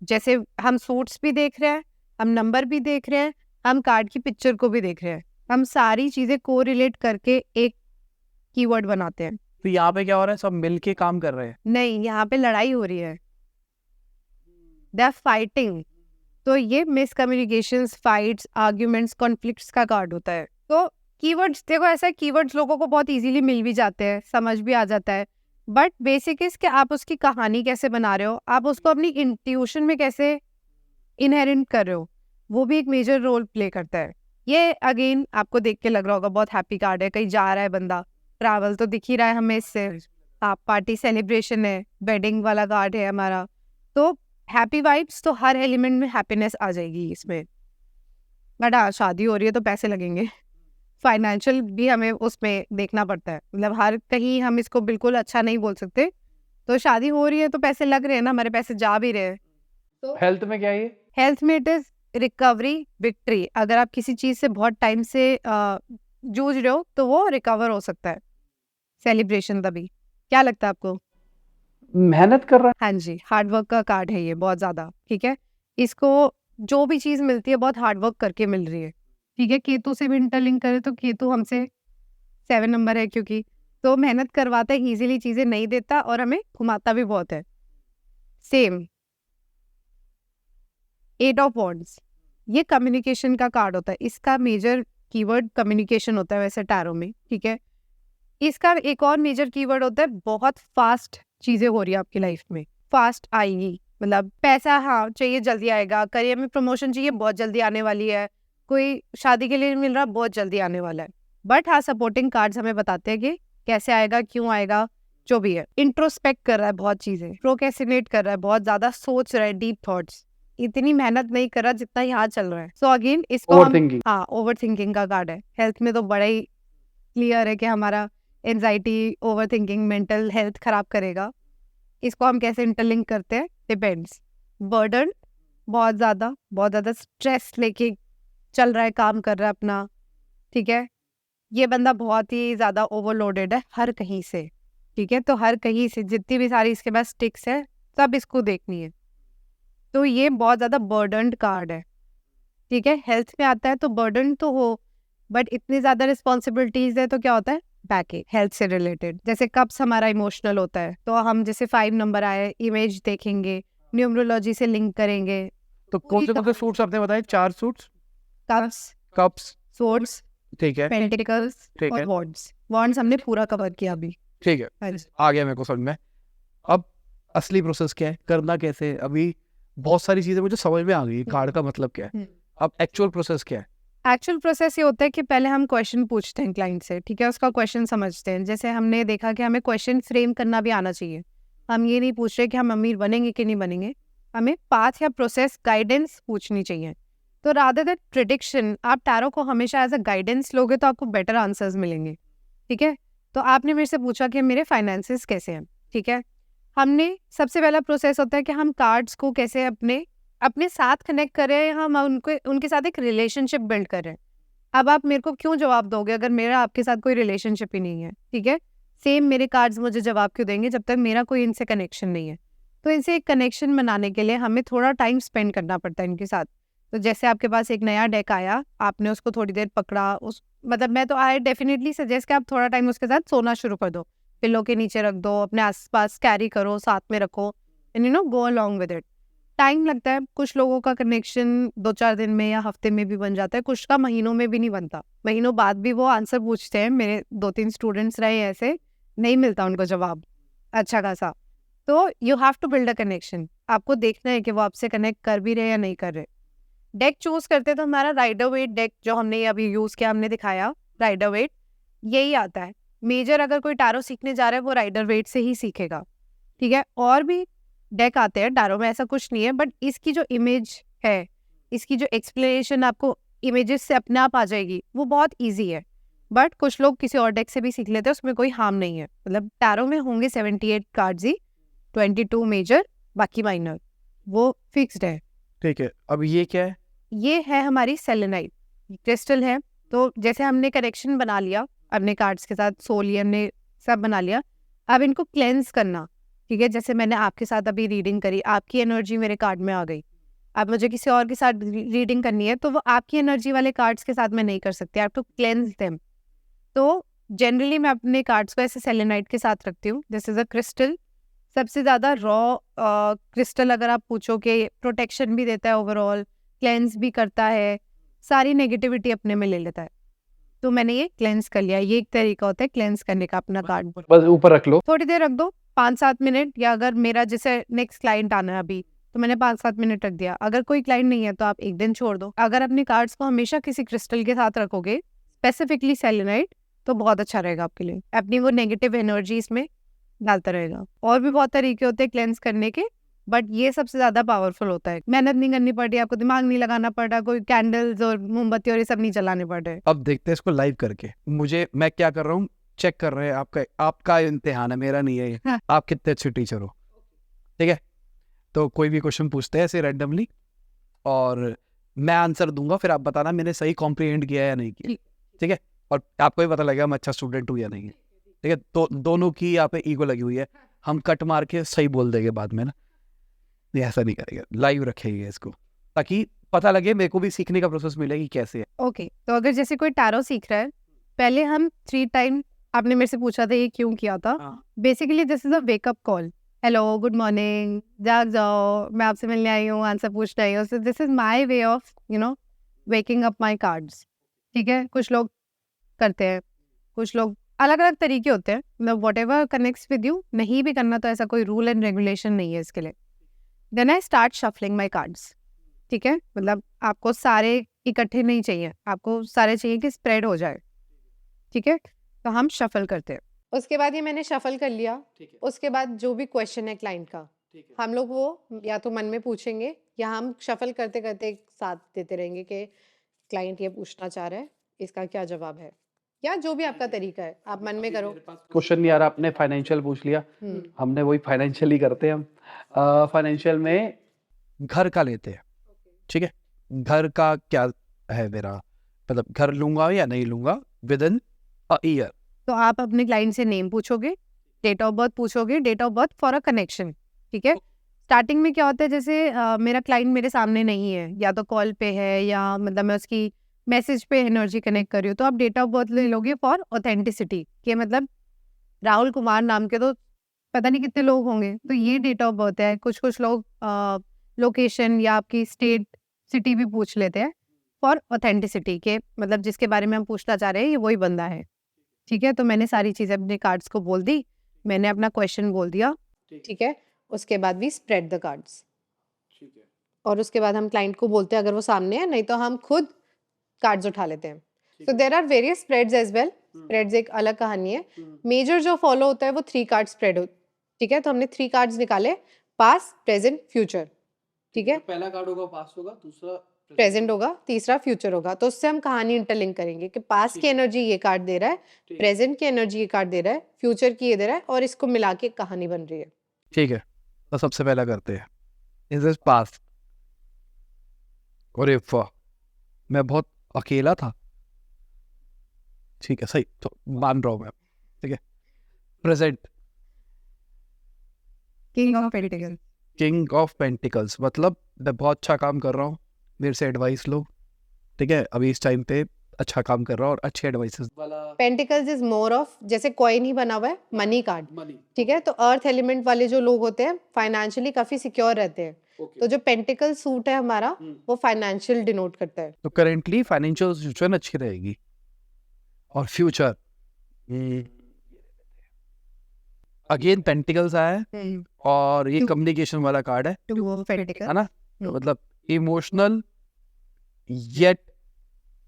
जैसे हम सूट्स भी देख रहे हैं, हम नंबर भी देख रहे हैं, हम कार्ड की पिक्चर को भी देख रहे हैं, हम सारी चीजें को रिलेट करके एक कीवर्ड बनाते हैं। तो यहाँ पे क्या हो रहा है, सब मिलके काम कर रहे हैं। नहीं, यहाँ पे लड़ाई हो रही है, दे आर फाइटिंग। तो ये मिसकम्युनिकेशंस, फाइट्स, आर्ग्यूमेंट्स, कॉन्फ्लिक्ट्स का कार्ड होता है। तो कीवर्ड्स देखो, ऐसा कीवर्ड्स लोगों को बहुत इजीली मिल भी जाते हैं, समझ भी आ जाता है, बट बेसिक इज कि आप उसकी कहानी कैसे बना रहे हो, आप उसको अपनी इंट्यूशन में कैसे इनहेरेंट कर रहे हो, वो भी एक मेजर रोल प्ले करता है। ये अगेन आपको देख के लग रहा होगा बहुत हैप्पी कार्ड है, कहीं जा रहा है बंदा, ट्रैवल तो दिख ही रहा है हमें इससे। आप पार्टी, सेलिब्रेशन है, वेडिंग वाला कार्ड है हमारा, तो हैप्पी वाइब्स, तो हर एलिमेंट में हैप्पीनेस आ जाएगी इसमें। बट हाँ, शादी हो रही है तो पैसे लगेंगे, फाइनेंशियल भी हमें उसमें देखना पड़ता है, मतलब हर कहीं हम इसको बिल्कुल अच्छा नहीं बोल सकते। तो शादी हो रही है तो पैसे लग रहे हैं ना, हमारे पैसे जा भी रहे हैं। तो हेल्थ में क्या है ये? हेल्थ में इट इज रिकवरी, विक्ट्री। अगर आप किसी चीज से बहुत टाइम से जूझ रहे हो तो वो रिकवर हो सकता है, सेलिब्रेशन तभी। क्या लगता है आपको? मेहनत कर रहा हाँ जी, हार्डवर्क का कार्ड है ये बहुत ज्यादा। ठीक है, इसको जो भी चीज मिलती है बहुत हार्डवर्क करके मिल रही है। ठीक है, केतु से भी इंटरलिंक करे तो केतु हमसे 7 नंबर है, क्योंकि तो मेहनत करवाता है, इजीली चीजें नहीं देता और हमें घुमाता भी बहुत है। सेम 8 ऑफ वॉन्ड्स, ये कम्युनिकेशन का कार्ड होता है, इसका मेजर कीवर्ड कम्युनिकेशन होता है वैसे टैरो में। ठीक है, इसका एक और मेजर कीवर्ड होता है बहुत फास्ट चीजें हो रही है आपकी लाइफ में, फास्ट आएगी, मतलब पैसा हाँ चाहिए जल्दी आएगा, करियर में प्रमोशन चाहिए बहुत जल्दी आने वाली है, कोई शादी के लिए मिल रहा बहुत जल्दी आने वाला है। बट हाँ, सपोर्टिंग कार्ड्स हमें बताते हैं कि कैसे आएगा, क्यों आएगा, जो भी है। इंट्रोस्पेक्ट कर रहा है बहुत चीजें, प्रोक्रेस्टिनेट कर रहा है, बहुत ज्यादा सोच रहा है, डीप थॉट्स, इतनी मेहनत नहीं कर रहा जितना यहाँ चल रहा है। सो अगेन इसको Overthinking. हाँ, ओवर थिंकिंग का कार्ड है। हेल्थ में तो बड़ा ही क्लियर है कि हमारा anxiety, over thinking mental health खराब करेगा। इसको हम कैसे इंटरलिंक करते हैं डिपेंड्स। बर्डन, बहुत ज़्यादा स्ट्रेस लेके चल रहा है, काम कर रहा है अपना, ठीक है। ये बंदा बहुत ही ज़्यादा ओवरलोडेड है हर कहीं से, ठीक है। तो हर कहीं से जितनी भी सारी इसके पास टिक्स है सब इसको देखनी है, तो ये बहुत ज़्यादा बर्डन्ड कार्ड है, ठीक है। हेल्थ में आता है तो बर्डन तो हो, बट इतनी ज़्यादा रिस्पॉन्सिबिलिटीज़ है तो क्या होता है, बैक हेल्थ से रिलेटेड। जैसे कब्स हमारा इमोशनल होता है, तो हम जैसे 5 नंबर आए, इमेज देखेंगे, न्यूमरोलॉजी से लिंक करेंगे। तो कौन से सूट्स आपने बताए? 4 सूट्स, कप्स, कप्स, स्वॉर्ड्स, ठीक है, पेंटिकल्स ठीक और है, वॉन्ड्स। वॉन्ड्स हमने पूरा कवर किया अभी। ठीक है, हाँ जी। आ गया मेरे को समझ में। अब असली प्रोसेस क्या है, करना कैसे है? अभी बहुत सारी चीजें मुझे समझ में आ गई, कार्ड का मतलब क्या है। अब एक्चुअल प्रोसेस क्या है? एक्चुअल प्रोसेस ये होता है कि पहले हम क्वेश्चन पूछते हैं क्लाइंट से, ठीक है। उसका क्वेश्चन समझते हैं। जैसे हमने देखा कि हमें क्वेश्चन फ्रेम करना भी आना चाहिए। हम ये नहीं पूछ रहे कि हम अमीर बनेंगे कि नहीं बनेंगे, हमें पाथ या प्रोसेस गाइडेंस पूछनी चाहिए। तो रादर देन प्रिडिक्शन, आप टैरो को हमेशा एज अ गाइडेंस लोगे तो आपको बेटर आंसर्स मिलेंगे, ठीक है। तो आपने मेरे से पूछा कि मेरे फाइनेंसेस कैसे हैं, ठीक है। हमने सबसे पहला प्रोसेस होता है कि हम कार्ड्स को कैसे अपने साथ कनेक्ट कर रहे हैं, हम उनके साथ एक रिलेशनशिप बिल्ड कर रहे हैं। अब आप मेरे को क्यों जवाब दोगे अगर मेरा आपके साथ कोई रिलेशनशिप ही नहीं है, ठीक है। सेम मेरे कार्ड्स मुझे जवाब क्यों देंगे जब तक मेरा कोई इनसे कनेक्शन नहीं है। तो इनसे एक कनेक्शन बनाने के लिए हमें थोड़ा टाइम स्पेंड करना पड़ता है इनके साथ। तो जैसे आपके पास एक नया डेक आया, आपने उसको थोड़ी देर पकड़ा, उस मतलब मैं तो आई डेफिनेटली सजेस्ट कि आप थोड़ा टाइम उसके साथ सोना शुरू कर दो, पिल्लो के नीचे रख दो, अपने आसपास कैरी करो, साथ में रखो, and go along with it. Time लगता है, कुछ लोगों का कनेक्शन 2-4 दिन में या हफ्ते में भी बन जाता है, कुछ का महीनों में भी नहीं बनता, महीनों बाद भी वो आंसर पूछते हैं। मेरे 2-3 स्टूडेंट्स रहे ऐसे, नहीं मिलता उनको जवाब अच्छा खासा। तो you have to build a connection. आपको देखना है कि वो आपसे कनेक्ट कर भी रहे या नहीं कर रहे। डेक चूज करते तो हमारा राइडर वेट डेक जो हमने अभी यूज किया, हमने दिखाया राइडर वेट, यही आता है। मेजर अगर कोई टैरो सीखने जा रहा है वो राइडर वेट से ही सीखेगा, ठीक है। और भी डेक आते हैं टैरो में, ऐसा कुछ नहीं है, बट इसकी जो इमेज है, इसकी जो एक्सप्लेनेशन आपको इमेजेस से अपने आप आ जाएगी, वो बहुत इजी है। बट कुछ लोग किसी और डेक से भी सीख लेते हैं, उसमें कोई हार्म नहीं है। मतलब टैरो में होंगे 78 कार्ड्स ही, 22 मेजर, बाकी माइनर, वो फिक्स्ड है। ठीक है, अब ये क्या है? ये है हमारी सेलेनाइट क्रिस्टल है। तो जैसे हमने कनेक्शन बना लिया अपने कार्ड्स के साथ, सोली हमने सब बना लिया, अब इनको क्लेंस करना, ठीक है। जैसे मैंने आपके साथ अभी रीडिंग करी, आपकी एनर्जी मेरे कार्ड में आ गई। अब मुझे किसी और के साथ रीडिंग करनी है तो वो आपकी एनर्जी वाले कार्ड्स के साथ मैं नहीं कर सकती, I have to cleanse them. तो जनरली मैं अपने कार्ड्स को ऐसे सेलेनाइट के साथ रखती हूँ। दिस इज अ क्रिस्टल, सबसे ज़्यादा रॉ क्रिस्टल अगर आप पूछो कि प्रोटेक्शन भी देता है, ओवरऑल क्लेंस भी करता है, सारी नेगेटिविटी अपने में ले लेता है। तो मैंने ये क्लेंस कर लिया। ये एक तरीका होता है क्लेंस करने का अपना कार्ड। बस ऊपर रख लो, थोड़ी देर रख दो, 5-7 मिनट, या अगर मेरा जैसे नेक्स्ट क्लाइंट आना है अभी तो मैंने 5-7 मिनट रख दिया। अगर कोई क्लाइंट नहीं है तो आप एक दिन छोड़ दो। अगर अपने कार्ड्स को हमेशा किसी क्रिस्टल के साथ रखोगे, स्पेसिफिकली सेलेनाइट, तो बहुत अच्छा रहेगा आपके लिए। अपनी वो नेगेटिव एनर्जी इसमें डालता रहेगा। और भी बहुत तरीके होते हैं क्लेंस करने के, बट ये सबसे ज्यादा पावरफुल होता है। मेहनत नहीं करनी पड़ रही, आपको दिमाग नहीं लगाना पड़ रहा, कोई कैंडल्स और मोमबत्ती और ये सब नहीं जलाने पड़ रहे। अब देखते हैं इसको लाइव करके। मैं क्या कर रहा हूँ, चेक कर रहे हैं, आपका इम्तिहान है, मेरा नहीं है ये। हाँ। आप कितने अच्छे टीचर हो, ठीक है। तो कोई भी क्वेश्चन पूछते हैं ऐसे रैंडमली, और मैं आंसर दूंगा, फिर आप बताना मैंने सही कॉम्प्रीहेंड किया या नहीं किया, ठीक है। और आपको भी पता लगेगा मैं अच्छा स्टूडेंट हूँ या नहीं, ठीक है। तो दोनों की यहाँ पे ईगो लगी हुई है, हम कट मार के सही बोल देंगे बाद में ना, नहीं ऐसा नहीं करेंगे, लाइव रखेंगे इसको, ताकि पता लगे, मेरे को भी सीखने का प्रोसेस मिले कि कैसे है। ओके, तो अगर जैसे कोई टैरो सीख रहा है, पहले हम 3 टाइम, आपने मेरे से पूछा था ये क्यों किया था, basically this is a wake up call. Hello, good morning, जाग जाओ, मैं आपसे मिलने आई हूँ, आंसर पूछने आई हूँ। सो this is my way of waking up my cards, ठीक है। कुछ लोग करते हैं, कुछ लोग अलग अलग तरीके होते हैं, मतलब what ever connects with you. नहीं भी करना तो ऐसा कोई रूल एंड रेगुलेशन नहीं है इसके लिए। Then I start shuffling my cards, ठीक है। मतलब आपको सारे इकट्ठे नहीं चाहिए, आपको सारे चाहिए कि स्प्रेड हो जाए, ठीक है। तो हम शफल करते हैं। उसके बाद ये मैंने शफल कर लिया, उसके बाद जो भी क्वेश्चन है क्लाइंट का, हम लोग वो या तो मन में पूछेंगे या हम शफल करते करते एक साथ देते रहेंगे कि क्लाइंट ये पूछना चाह रहा है, इसका क्या जवाब है, या जो भी आपका तरीका है आप मन में करो। क्वेश्चन नहीं आ रहा, आपने फाइनेंशियल पूछ लिया, हमने वही फाइनेंशियल ही करते हैं हम। फाइनेंशियल में घर का लेते हैं, ठीक है। घर का क्या है मेरा, मतलब घर लूंगा या नहीं लूंगा विद इन अ ईयर। तो आप अपने क्लाइंट से नेम पूछोगे, डेट ऑफ बर्थ पूछोगे, date of birth for a connection, ठीक है। स्टार्टिंग में क्या होता है, जैसे मेरा क्लाइंट मेरे सामने नहीं है, या तो कॉल पे है या मतलब मैं उसकी मैसेज पे एनर्जी कनेक्ट कर रही हूँ, तो आप डेट ऑफ बर्थ ले लोगे फॉर ऑथेंटिसिटी, कि मतलब राहुल कुमार नाम के तो पता नहीं कितने लोग होंगे, तो ये डेट ऑफ बर्थ है। कुछ कुछ लोग लोकेशन या आपकी स्टेट सिटी भी पूछ लेते हैं फॉर ऑथेंटिसिटी, के मतलब जिसके बारे में हम पूछना चाह रहे हैं ये वही बंदा है, ठीक है। तो मैंने सारी चीज़ें अपने कार्ड्स को बोल दी, मैंने अपना क्वेश्चन बोल दिया, ठीक है। उसके बाद वी स्प्रेड द कार्ड्स, और उसके बाद हम क्लाइंट को बोलते हैं अगर वो सामने है, नहीं तो हम खुद कार्ड्स उठा लेते हैं। So there are various spreads as well. Spreads एक अलग कहानी है। मेजर जो फॉलो होता है वो 3 कार्ड स्प्रेड हो, ठीक है। तो हमने 3 कार्ड्स निकाले, पास्ट, प्रेजेंट, फ्यूचर, ठीक है। पहला कार्ड होगा पास्ट होगा, दूसरा प्रेजेंट होगा, तीसरा फ्यूचर होगा। तो उससे हम कहानी इंटरलिंक करेंगे कि पास्ट की एनर्जी ये कार्ड दे रहा है, प्रेजेंट की एनर्जी ये कार्ड दे रहा है, फ्यूचर की ये दे रहा है, और इसको मिला के कहानी बन रही है। ठीक है। तो सबसे पहला करते हैं, इज दिस पास्ट। और इफ मैं बहुत अकेला था, ठीक है, सही, तो मान रहा हूँ मैं, ठीक है। Present, king of pentacles. King of pentacles, मतलब मैं बहुत अच्छा काम कर रहा हूँ, मेरे से एडवाइस लो, ठीक है। अभी इस टाइम पे अच्छा काम कर रहा हूँ और अच्छे एडवाइसेस वाला। पेंटिकल्स इज मोर ऑफ, जैसे कॉइन ही बना हुआ है, मनी कार्ड, ठीक है। तो अर्थ एलिमेंट वाले जो लोग होते हैं फाइनेंशियली काफी सिक्योर रहते हैं। तो जो पेंटिकल सूट है हमारा, वो फाइनेंशियल डिनोट करता है। तो करेंटली फाइनेंशियल सिचुएशन अच्छी रहेगी। और फ्यूचर, अगेन पेंटिकल्स आया है, और ये कम्युनिकेशन वाला कार्ड है, टू ऑफ पेंटिकल्स, है ना। तो मतलब इमोशनल येट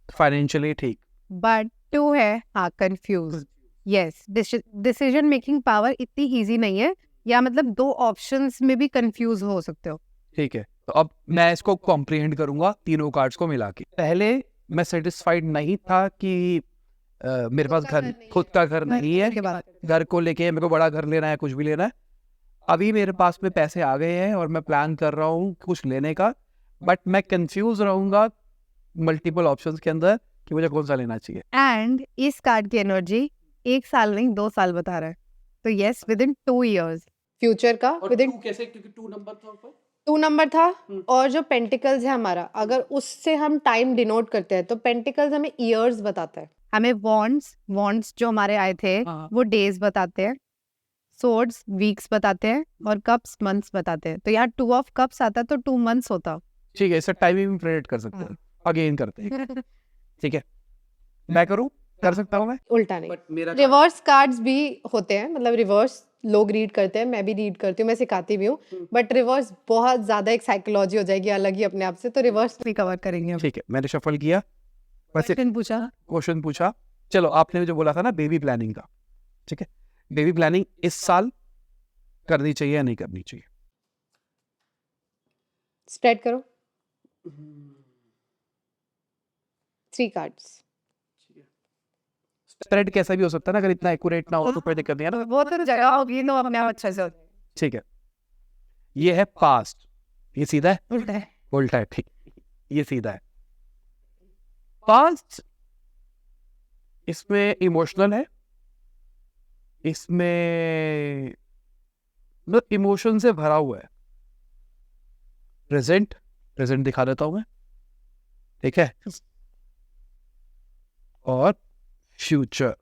फाइनेंशियली ठीक। बट टू है, हाँ, confuse. Yes, decision making power इतनी इजी नहीं है, या मतलब 2 ऑप्शंस में भी कंफ्यूज हो सकते हो। ठीक है, तो अब मैं इसको कॉम्प्रिहेंड करूंगा तीनों कार्ड्स को मिला के। पहले मैं सेटिस्फाइड नहीं था कि मेरे पास घर, खुद का घर नहीं है, घर को लेके मेरे को बड़ा घर लेना है, कुछ भी लेना है। अभी मेरे पास में पैसे आ गए हैं और मैं प्लान कर रहा हूँ कुछ लेने का, बट मैं कंफ्यूज रहूंगा मल्टीपल ऑप्शंस के अंदर कि मुझे कौन सा लेना चाहिए। एंड इस कार्ड की एनर्जी 1 साल नहीं 2 साल बता रहा है। तो yes, with in 2 years। Future का विद इन कैसे, क्योंकि 2 नंबर था ऊपर। 2 नंबर था, और जो पेंटिकल्स है हमारा, अगर उससे हम टाइम डिनोट करते हैं तो पेंटिकल्स हमें ईयर्स बताता है। हमें वॉन्ड्स जो हमारे आए थे वो डेज बताते हैं, सोर्ड्स वीक्स बताते हैं, और कप्स मंथ्स बताते हैं। तो यहाँ 2 ऑफ कप्स आता तो 2 months होता। ठीक है, इसे टाइमिंग भी प्रेडिक्ट कर सकते हैं, अगेन करते हैं, ठीक है। मैं करूँ, कर सकता हूँ मैं। उल्टा नहीं, रिवर्स कार्ड्स भी होते हैं, मतलब रिवर्स लोग रीड करते हैं, मैं भी रीड करती हूँ, मैं सिखाती भी हूँ, बट रिवर्स बहुत ज्यादा एक साइकोलॉजी हो जाएगी अलग ही अपने आप से, तो रिवर्स भी कवर करेंगे। ठीक है, मैंने शफल किया, क्वेश्चन पूछा, क्वेश्चन पूछा। चलो, आपने जो बोला था ना बेबी प्लानिंग का, ठीक है, बेबी प्लानिंग इस साल करनी चाहिए या नहीं करनी चाहिए? स्प्रेड करो 3 कार्ड्स। स्प्रेड कैसा भी हो सकता है ना, अगर इतना एक्यूरेट ना हो तो कोई दिक्कत नहीं है ना। वो तो जगह होगी तो अपने आप अच्छा से ठीक है, ये है पास्ट, ये सीधा है, उल्टा है, उल्टा है, ठीक, ये सीधा है। पास्ट इसमें इमोशनल है, इसमें मतलब इमोशन से भरा हुआ है। प्रेजेंट, प्रेजेंट दिखा देता हूं मैं, ठीक है। और फ्यूचर,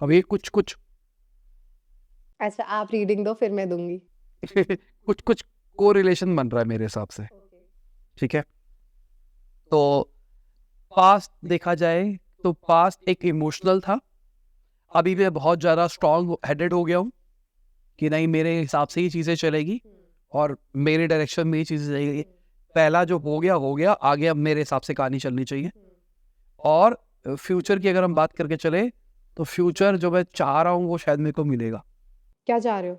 अभी कुछ कुछ ऐसा आप रीडिंग दो फिर मैं दूंगी। कुछ कुछ कोरिलेशन बन रहा है मेरे हिसाब से, ठीक है। तो पास्ट देखा जाए तो पास्ट एक इमोशनल था, अभी मैं बहुत ज़्यादा स्ट्रॉन्ग हेडेड हो गया हूँ कि नहीं, मेरे हिसाब से ही चीज़ें चलेगी और मेरे डायरेक्शन में ही चीज़ें चलेगी। पहला जो हो गया, आगे अब मेरे हिसाब से कहानी चलनी चाहिए। और फ्यूचर की अगर हम बात करके चले तो फ्यूचर जो मैं चाह रहा हूँ वो शायद मेरे को मिलेगा। क्या चाह रहे हो?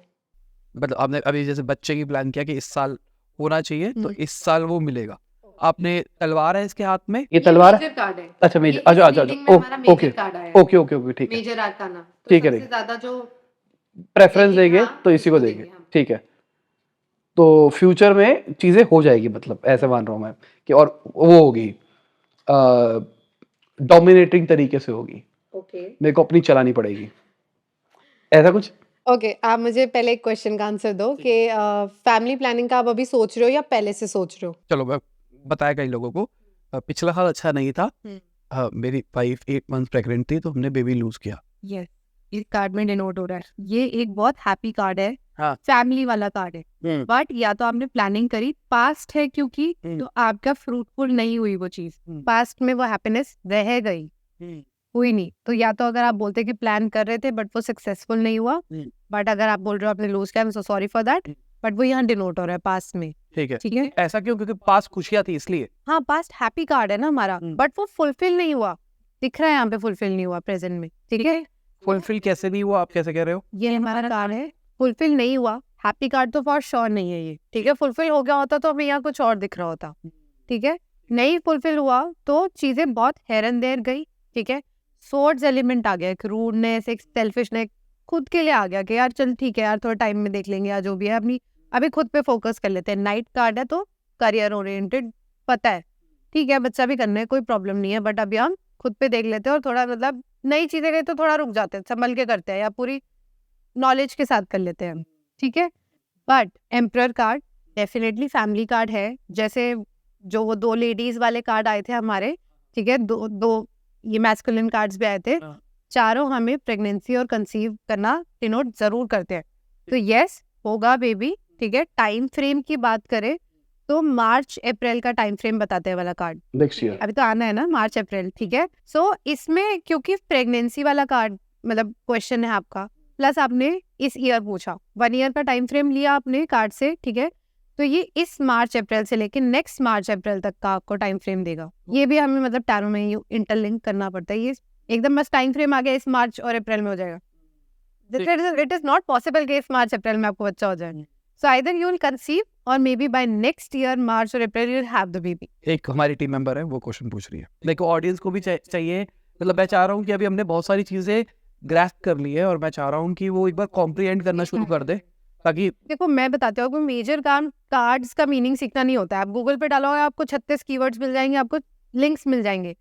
मतलब आपने अभी जैसे बच्चे की प्लान किया कि इस साल होना चाहिए, तो इस साल वो मिलेगा। आपने तलवार है इसके हाथ में, ये तलवार है, कार्ड है। अच्छा मेजर, अच्छा अच्छा ओके ओके ओके ओके, ठीक है, मेजर आर्काना, ठीक है, सबसे ज्यादा जो प्रेफरेंस देंगे हाँ, तो इसी को इसको देंगे, देंगे हम। ठीक है। तो फ्यूचर में चीजें हो जाएगी, मतलब ऐसे मान रहा हूँ मैं कि, और वो होगी डोमिनेटिंग तरीके से होगी, ओके मेरे को अपनी चलानी पड़ेगी, ऐसा कुछ। ओके, आप मुझे पहले एक क्वेश्चन का आंसर दो कि फैमिली प्लानिंग का आप अभी सोच रहे हो या पहले से सोच रहे हो? चलो मैं बताया कई लोगों को, पिछला साल अच्छा नहीं था। मेरी वाइफ 8 मंथ प्रेग्नेंट थी तो हमने बेबी लूज किया। यस, इस कार्ड में डिनोट हो रहा है, ये एक बहुत हैप्पी कार्ड है, हाँ। फैमिली वाला कार्ड है। बट या तो आपने प्लानिंग करी, पास्ट है क्योंकि, तो आपका फ्रूटफुल नहीं हुई वो चीज, पास्ट में वो हैप्पीनेस रह गई, हुई नहीं। तो या तो अगर आप बोलते कि प्लान कर रहे थे बट वो सक्सेसफुल नहीं हुआ, बट अगर आप बोल रहे हो आपने लूज किया, so sorry for that, but वो यहाँ डिनोट हो रहा है पास्ट में। ठीक है, ठीक है, ऐसा क्यों? क्योंकि पास खुशियां थी इसलिए। हाँ, पास्ट हैप्पी कार्ड है ना हमारा, बट वो फुलफिल नहीं हुआ, दिख रहा है यहाँ पे फुलफिल नहीं हुआ प्रेजेंट में। ठीक है, फुलफिल कैसे नहीं हुआ, आप कैसे कह रहे हो? ये हमारा कार्ड है, फुलफिल नहीं हुआ, हैप्पी कार्ड तो फॉर श्योर नहीं है ये। ठीक है, फुलफिल हो गया होता तो हमें यहाँ कुछ और दिख रहा होता। ठीक है, नहीं फुलफिल हुआ तो चीजें बहुत हेरन देर गई। ठीक है, सोर्ड्स एलिमेंट आ गया, एक रूडनेस, एक सेल्फिशनेस, खुद के लिए आ गया कि यार चल ठीक है यार, थोड़ा टाइम में देख लेंगे या जो भी है, अपनी अभी खुद पे फोकस कर लेते हैं। नाइट कार्ड है तो करियर ओरिएंटेड, पता है ठीक है बच्चा भी करना है, कोई प्रॉब्लम नहीं है, बट अभी हम खुद पे देख लेते हैं और थोड़ा मतलब नई चीजें गई तो थोड़ा रुक जाते हैं, संभल के करते हैं या पूरी नॉलेज के साथ कर लेते हैं हम। ठीक है, but emperor card definitely family card है, जैसे जो वो 2 लेडीज वाले कार्ड आए थे हमारे। ठीक है, दो ये मैस्कुलिन कार्ड्स भी आए थे, चारों हमें प्रेगनेंसी और कंसीव करना डिनोट जरूर करते हैं। तो यस होगा बेबी। ठीक है, टाइम फ्रेम की बात करें तो मार्च अप्रैल का टाइम फ्रेम बताते हैं वाला कार्ड, नेक्स्ट ईयर। अभी तो आना है ना मार्च अप्रैल। ठीक है, सो इसमें क्योंकि प्रेगनेंसी वाला कार्ड मतलब क्वेश्चन है आपका, प्लस आपने इस ईयर पूछा, 1 ईयर का टाइम फ्रेम लिया आपने कार्ड से। ठीक है, तो ये इस मार्च अप्रैल से लेके नेक्स्ट मार्च अप्रैल तक का आपको टाइम फ्रेम देगा। ये भी हमें मतलब टैरो में इंटरलिंक करना पड़ता है, ये एकदम बस टाइम फ्रेम आ गया इस मार्च और अप्रैल में हो जाएगा, इट इज नॉट पॉसिबल कि इस मार्च अप्रैल में आपको बच्चा हो जाए। So either you will conceive और may be by next year March और April you will have the baby. एक हमारी टीम मेंबर है वो क्वेश्चन पूछ रही है, देखो ऑडियंस को भी चाहिए, मतलब मैं चाह रहा हूँ कि अभी हमने बहुत सारी चीजें ग्रैस्प कर ली है और मैं चाह रहा हूँ कि वो एक बार कॉम्प्रिहेंड करना शुरू कर दे, ताकि देखो मैं बताती हूँ, आपको मेजर कार्ड्स का मीनिंग सीखना नहीं होता है। आप गूगल पे डालोगे आपको 36 कीवर्ड्स मिल जाएंगे, आपको लिंक्स मिल जाएंगे।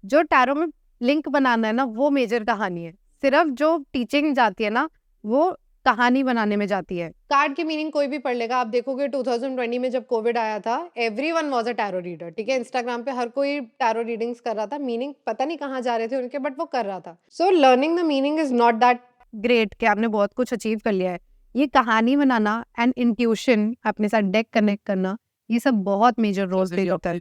जो टैरो में लिंक बनाना है ना वो मेजर कहानी है, सिर्फ जो टीचिंग जाती है ना वो कहानी बनाने में जाती है। कार्ड की मीनिंग कोई भी पढ़ लेगा, आप देखोगे 2020 में जब कोविड आया था everyone was a tarot reader. ठीक है, इंस्टाग्राम पे हर कोई टैरो रीडिंग्स कर रहा था, मीनिंग पता नहीं कहाँ जा रहे थे उनके, बट वो कर रहा था। So learning the meaning is not that great कि आपने बहुत कुछ अचीव कर लिया है। ये कहानी बनाना एंड इंट्यूशन, अपने साथ डेक कनेक्ट करना, ये सब बहुत मेजर रोल प्ले करता है।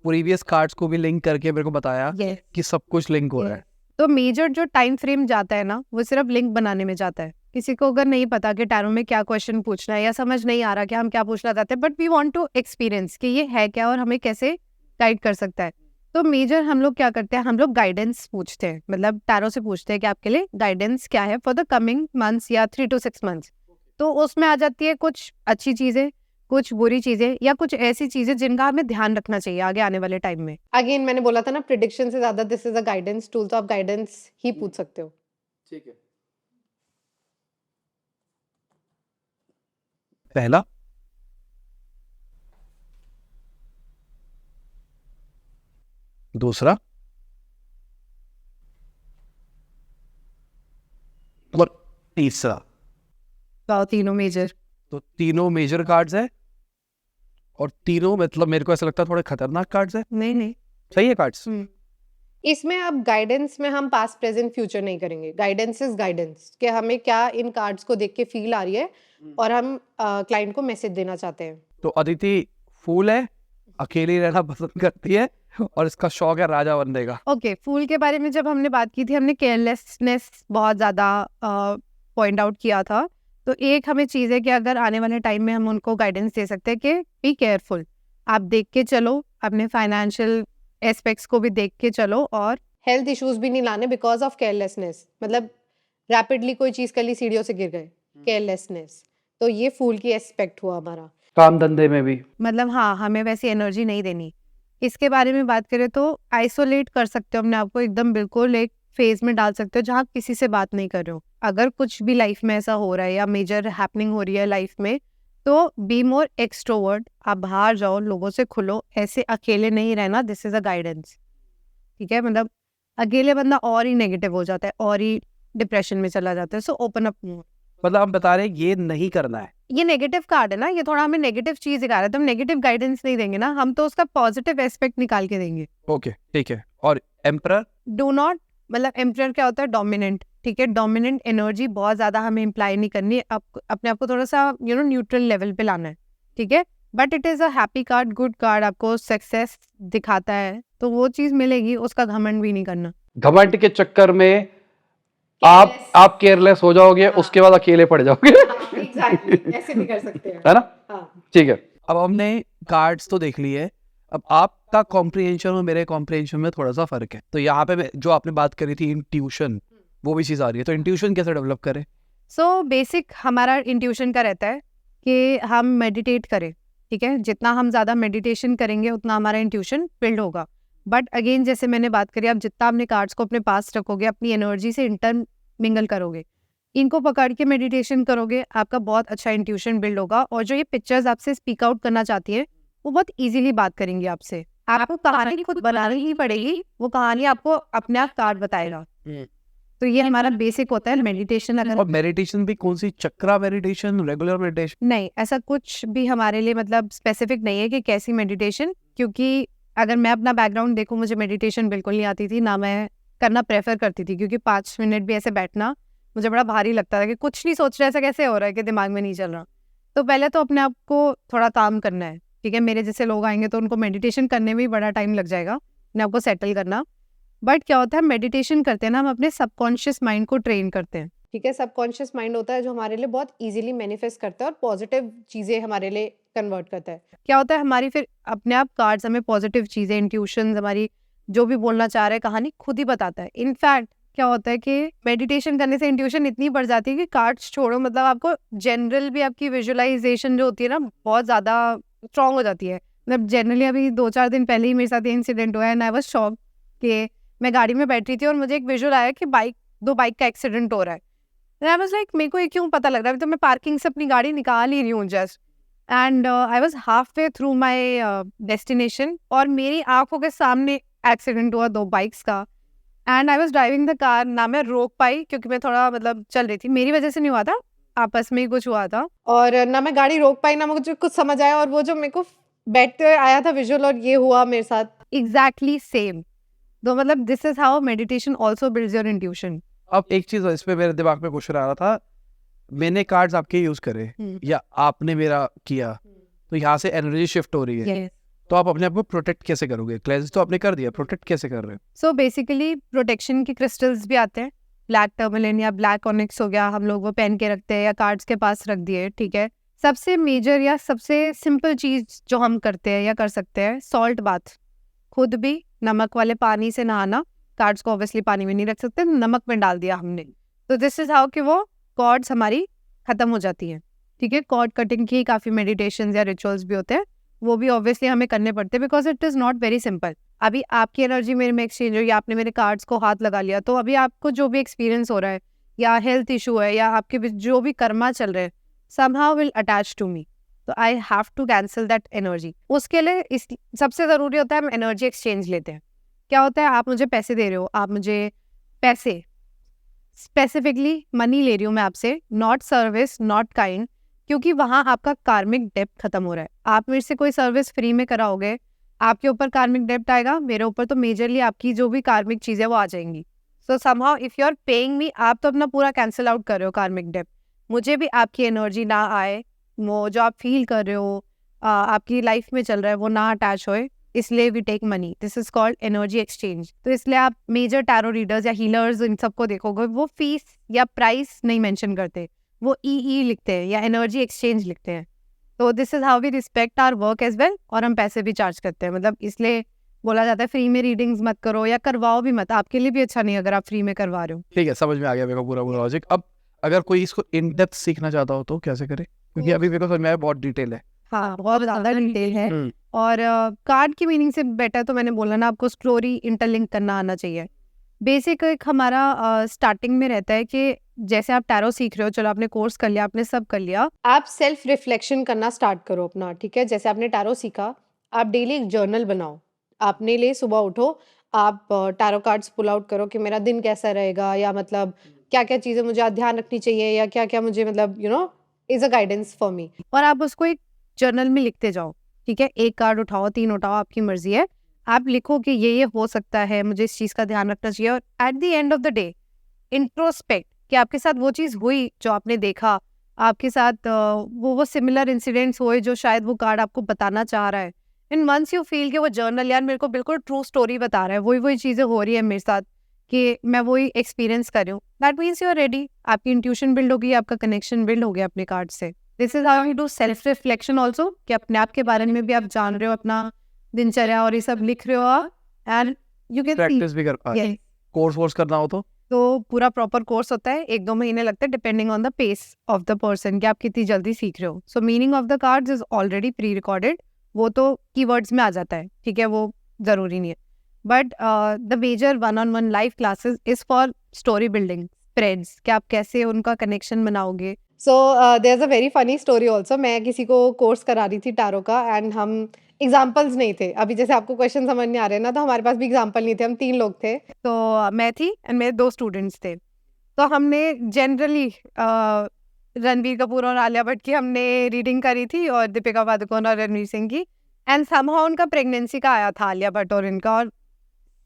प्रीवियस कार्ड्स को भी लिंक करके मेरे को बताया Yes. कि सब कुछ लिंक हो रहा है। तो मेजर जो टाइम फ्रेम जाता है ना वो सिर्फ लिंक बनाने में जाता है। किसी को अगर नहीं पता कि टैरो में क्या क्वेश्चन पूछना है या समझ नहीं आ रहा कि हम क्या पूछना चाहते हैं, but we want to experience कि ये है क्या और हमें कैसे गाइड कर सकता है, तो मेजर हम लोग क्या करते हैं, हम लोग गाइडेंस पूछते हैं, मतलब टैरो से पूछते हैं कि आपके लिए गाइडेंस क्या है फॉर द कमिंग मंथ्स या 3 to 6 मंथ्स। तो उसमें आ जाती है कुछ अच्छी चीजें, कुछ बुरी चीजें, या कुछ ऐसी चीजें जिनका हमें ध्यान रखना चाहिए आगे आने वाले टाइम में। अगेन मैंने बोला था ना प्रिडिक्शन से ज्यादा this is a guidance tool, तो आप गाइडेंस ही पूछ सकते हो। ठीक है, पहला दूसरा और तीसरा, तो तीनों मेजर, तो तीनों मेजर कार्ड्स है और तीनों मतलब मेरे को ऐसा लगता है थोड़े खतरनाक कार्ड्स है। नहीं सही है कार्ड्स। इसमें अब गाइडेंस में हम पास्ट प्रेजेंट फ्यूचर नहीं करेंगे, गाइडेंस इज गाइडेंस कि हमें क्या इन कार्ड्स को देख के फील आ रही है और हम क्लाइंट को मैसेज देना चाहते हैं। तो अदिति फूल है, अकेली रहना पसंद करती है और इसका शौक है राजा बनने का। ओके, फूल के बारे में जब हमने बात की थी, हमने केयरलेसनेस बहुत ज्यादा पॉइंट आउट किया था। तो एक हमें चीज है कि अगर आने वाले टाइम में हम उनको गाइडेंस दे सकते हैं कि बी केयरफुल, आप देख के चलो, अपने फाइनेंशियल एस्पेक्ट्स को भी देख के चलो और हेल्थ इश्यूज भी नहीं लाने बिकॉज ऑफ केयरलेसनेस, मतलब रैपिडली कोई चीज कर ली सीढ़ियों से गिर गए, केयरलेसनेस। तो ये फूल की एस्पेक्ट हुआ हमारा काम धंधे में भी, मतलब हाँ हमें वैसी एनर्जी नहीं देनी। इसके बारे में बात करें तो आइसोलेट कर सकते हो अपने आप को, एकदम बिल्कुल एक फेज में डाल सकते हो जहाँ किसी से बात नहीं कर रहे हो। अगर कुछ भी लाइफ में ऐसा हो रहा है या मेजर हैपनिंग हो रही है लाइफ में, तो बी मोर एक्सट्रोवर्ट, आप बाहर जाओ, लोगों से खुलो, ऐसे अकेले नहीं रहना, दिस इज अ गाइडेंस, ठीक है। मतलब अकेले बंदा और ही नेगेटिव हो जाता है और ही डिप्रेशन में चला जाता है। So open up more. मतलब आप बता रहे हैं ये नहीं करना है। ये नेगेटिव कार्ड है ना, ये थोड़ा हमें नेगेटिव चीज दिखा रहा है, तो हम नेगेटिव गाइडेंस नहीं देंगे ना, हम तो उसका पॉजिटिव एस्पेक्ट निकाल के देंगे। ओके ठीक है। और एम्परर? डू नॉट, मतलब एम्परर क्या होता है? डोमिनेंट, ठीक है। डोमिनेंट एनर्जी बहुत ज्यादा हमें इम्प्लाई नहीं करनी, अपने आप को थोड़ा सा न्यूट्रल लेवल पे लाना है, ठीक है। But it is a happy card, good card, आपको सक्सेस दिखाता है, तो वो चीज मिलेगी, उसका घमंड भी नहीं करना। घमंड के चक्कर में आप केयरलेस हो जाओगे, उसके बाद अकेले पड़ जाओगे। एग्जैक्टली, ऐसे भी कर सकते हैं, है ना? हाँ। ठीक है। अब हमने कार्ड्स तो देख लिए, अब आपका कॉम्प्रिहेंशन और मेरे कॉम्प्रिहेंशन में थोड़ा सा फर्क है। तो यहाँ पे जो आपने बात करी थी इंट्यूशन, वो भी चीज आ रही है। तो इंट्यूशन कैसे डेवलप करें? सो बेसिक हमारा इंट्यूशन का रहता है कि हम मेडिटेट करें, ठीक है। जितना हम ज़्यादा मेडिटेशन करेंगे उतना हमारा इंट्यूशन बिल्ड होगा। बट अगेन जैसे मैंने बात करी, आप जितना अपने कार्ड्स को अपने पास रखोगे, अपनी एनर्जी से इंटर मिंगल करोगे, इनको पकड़ के मेडिटेशन करोगे, आपका बहुत अच्छा इंट्यूशन बिल्ड होगा। और जो ये पिक्चर्स आपसे स्पीक आउट करना चाहती है, वो बहुत इजीली बात करेंगी आपसे। आपको कहानी खुद बनानी ही पड़ेगी, वो कहानी आपको अपने आप कार्ड बताएगा। तो ये हमारा बेसिक होता है मेडिटेशन। अगर और मेडिटेशन भी कौन सी, चक्रा मेडिटेशन, रेगुलर मेडिटेशन? नहीं, ऐसा कुछ भी हमारे लिए मतलब स्पेसिफिक नहीं है कि कैसी मेडिटेशन, क्योंकि अगर मैं अपना बैकग्राउंड देखूं, मुझे मेडिटेशन बिल्कुल नहीं आती थी, ना मैं करना प्रेफर करती थी, क्योंकि 5 मिनट भी ऐसे बैठना मुझे बड़ा भारी लगता था कि कुछ नहीं सोच रहा, ऐसा कैसे हो रहा है कि दिमाग में नहीं चल रहा। तो पहले तो अपने आप को थोड़ा काम करना है, ठीक है। मेरे जैसे लोग आएंगे तो उनको मेडिटेशन करने में भी बड़ा टाइम लग जाएगा, अपने आप को सेटल करना। बट क्या होता है, मेडिटेशन करते हैं ना, हम अपने सबकॉन्शियस माइंड को ट्रेन करते हैं, ठीक है। सबकॉन्शियस माइंड होता है जो हमारे लिए बहुत इजीली मैनिफेस्ट करता है और पॉजिटिव चीज़ें हमारे लिए कन्वर्ट करता है। क्या होता है, हमारी फिर अपने आप कार्ड्स हमें पॉजिटिव चीज़ें, इंट्यूशंस, हमारी जो भी बोलना चाह रहा है कहानी खुद ही बताता है। इनफैक्ट क्या होता है कि मेडिटेशन करने से इंट्यूशन इतनी बढ़ जाती है कि कार्ड्स छोड़ो, मतलब आपको जनरल भी आपकी विजुअलाइजेशन जो होती है ना, बहुत ज़्यादा स्ट्रॉन्ग हो जाती है। मतलब जनरली अभी 2-4 दिन पहले ही मेरे साथ ये इंसिडेंट हुआ है, एंड आई वाज शॉक्ड कि मैं गाड़ी में बैठ रही थी और मुझे एक विजुअल आया कि दो बाइक का एक्सीडेंट हो रहा है। And I was like, मेरे को ये क्यों पता लग रहा है, तो मैं पार्किंग से अपनी गाड़ी निकाल ही रही हूँ just, and I was half way through my destination, और मेरी आंखों के सामने एक्सीडेंट हुआ 2 बाइक्स का। And I was driving the car, ना मैं रोक पाई क्योंकि मैं थोड़ा मतलब चल रही थी, मेरी वजह से नहीं हुआ था, आपस में ही कुछ हुआ था, और ना मैं गाड़ी रोक पाई, ना मुझे कुछ समझ आया, और वो जो मेरे को बैठते हुए आया था विजुअल, और ये हुआ मेरे साथ एग्जैक्टली सेम। तो मतलब this is how meditation also builds your intuition. अब एक चीज इस पे मेरे दिमाग में क्वेश्चन आ रहा था, मैंने कार्ड्स आपके यूज करे या आपने मेरा किया, तो यहाँ से एनर्जी शिफ्ट हो रही है, तो आप अपने आप को प्रोटेक्ट कैसे करोगे? क्लेंस तो आपने कर दिया, प्रोटेक्ट कैसे कर रहे हो? सो बेसिकली प्रोटेक्शन के क्रिस्टल्स भी आते हैं, ब्लैक टर्मलिन या ब्लैक ऑनिक्स हो गया, हम लोग वो पहन के रखते हैं या कार्ड्स के पास रख दिए, ठीक है। सबसे मेजर या सबसे सिंपल चीज जो हम करते हैं या कर सकते हैं, सॉल्ट बाथ, खुद भी नमक वाले पानी से नहाना। कार्ड्स को ऑब्वियसली पानी में नहीं रख सकते, नमक में डाल दिया हमने, तो दिस इज हाउ कि वो कॉर्ड्स हमारी खत्म हो जाती हैं, ठीक है। कॉर्ड कटिंग की काफ़ी मेडिटेशंस या रिचुअल्स भी होते हैं, वो भी ऑब्वियसली हमें करने पड़ते हैं, because it is not very simple. अभी आपकी एनर्जी मेरे में एक्सचेंज हुई, आपने मेरे कार्ड्स को हाथ लगा लिया, तो अभी आपको जो भी एक्सपीरियंस हो रहा है या हेल्थ इशू है या आपके जो भी कर्मा चल रहे हैं, somehow will attach to me, तो I have to cancel that energy. उसके लिए सबसे ज़रूरी होता है हम एनर्जी एक्सचेंज लेते हैं। क्या होता है, आप मुझे पैसे दे रहे हो, आप मुझे पैसे स्पेसिफिकली मनी ले रही हूँ मैं आपसे, नॉट सर्विस, नॉट काइंड, क्योंकि वहाँ आपका कार्मिक डेप्थ खत्म हो रहा है। आप मेरे से कोई सर्विस फ्री में कराओगे, आपके ऊपर कार्मिक डेप्थ आएगा, मेरे ऊपर तो मेजरली आपकी जो भी कार्मिक चीज़ें वो आ जाएंगी। So somehow if you are paying me, आप तो अपना पूरा कैंसिल आउट कर रहे हो कार्मिक डेप्थ, मुझे भी आपकी एनर्जी ना आए, वो जो आप फील कर रहे हो आपकी लाइफ में चल रहा है वो ना अटैच होए, इसलिए we take money. This is called energy exchange. तो इसलिए आप major tarot readers or healers इन सबको देखोगे, वो फीस या प्राइस नहीं मेंशन करते, वो ई लिखते हैं या एनर्जी एक्सचेंज लिखते हैं। तो this is how we respect our work as well, और हम पैसे भी चार्ज करते हैं। मतलब इसलिए बोला जाता है फ्री में रीडिंग्स मत करो या करवाओ भी मत, आपके लिए भी अच्छा नहीं अगर आप फ्री में करवा रहे हो। ठीक है, समझ में आ गया मेरे को पूरा लॉजिक। अब अगर कोई इसको इन डेप्थ सीखना चाहता हो तो कैसे करे? क्योंकि अभी मेरे को समझ में आया बहुत डिटेल है। हाँ, बहुत ज़्यादा डिटेल है, और कार्ड की मीनिंग से बेटर तो मैंने बोला ना, आपको स्टोरी इंटरलिंक करना आना चाहिए। बेसिक एक हमारा स्टार्टिंग में रहता है कि जैसे आप टैरो सीख रहे हो, चलो आपने कोर्स कर लिया, आपने सब कर लिया, आप सेल्फ रिफ्लेक्शन करना स्टार्ट करो अपना, ठीक है? जैसे आपने टैरो सीखा, आप डेली एक जर्नल बनाओ। अपने लिए सुबह उठो, आप टैरो कार्ड्स पुल आउट करो कि मेरा दिन कैसा रहेगा, या मतलब क्या-क्या चीज़ें मुझे आज ध्यान रखनी चाहिए, या क्या-क्या मुझे मतलब is a guidance for me. और आप उसको एक जर्नल में लिखते जाओ, ठीक है? 1 कार्ड उठाओ, 3 उठाओ, आपकी मर्ज़ी है। आप लिखो कि ये हो सकता है, मुझे इस चीज़ का ध्यान रखना चाहिए, और at the end of the day introspect कि आपके साथ वो चीज़ हुई जो आपने देखा, आपके साथ वो सिमिलर इंसिडेंट्स हुए जो शायद वो कार्ड आपको बताना चाह रहा है। एंड वंस यू फील कि वो जर्नल यार मेरे को बिल्कुल ट्रू स्टोरी बता रहा है, वही चीज़ें हो रही है मेरे साथ, कि मैं वही एक्सपीरियंस कर रही हूँ, that means you are ready. आपकी इंट्यूशन बिल्ड होगी, आपका कनेक्शन बिल्ड हो गया अपने कार्ड से। This is how you do self reflection also, कि अपने आप के बारे में भी आप जान रहे हो, अपना दिनचर्या और ये सब लिख रहे हो आप, एंड यू कैन प्रैक्टिस भी कर पा रहे Yes. कोर्स करना हो तो पूरा प्रॉपर कोर्स होता है, 1-2 महीने लगते हैं depending on the pace of the person कि आप कितनी जल्दी सीख रहे हो। So meaning of the cards is already pre recorded, वो तो कीवर्ड्स में आ जाता है, ठीक है? वो ज़रूरी नहीं है। But the major 1-on-1 live classes is for story building spreads, कि आप कैसे उनका कनेक्शन बनाओगे। So there is a very funny story also. मैं किसी को कोर्स करा रही थी टैरो का, एंड हम एग्जाम्पल्स नहीं थे। अभी जैसे आपको क्वेश्चन समझ नहीं आ रहे ना, तो हमारे पास भी एग्जाम्पल नहीं थे, हम 3 लोग थे। तो मैं थी एंड मेरे 2 स्टूडेंट्स थे। तो हमने जनरली रणबीर कपूर और आलिया भट्ट की हमने रीडिंग करी थी, और दीपिका पादुकोण और रणवीर सिंह की, एंड समहाउ उनका प्रेगनेंसी का आया था, आलिया भट्ट और इनका, और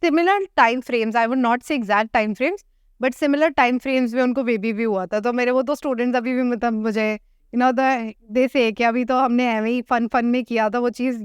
similar time frames, I would not say exact time frames, but similar time frames में उनको बेबी भी हुआ था। तो मेरे वो 2 स्टूडेंट्स अभी भी मतलब मुझे दे से कि अभी तो हमने ऐवे ही फन में किया था, वो चीज़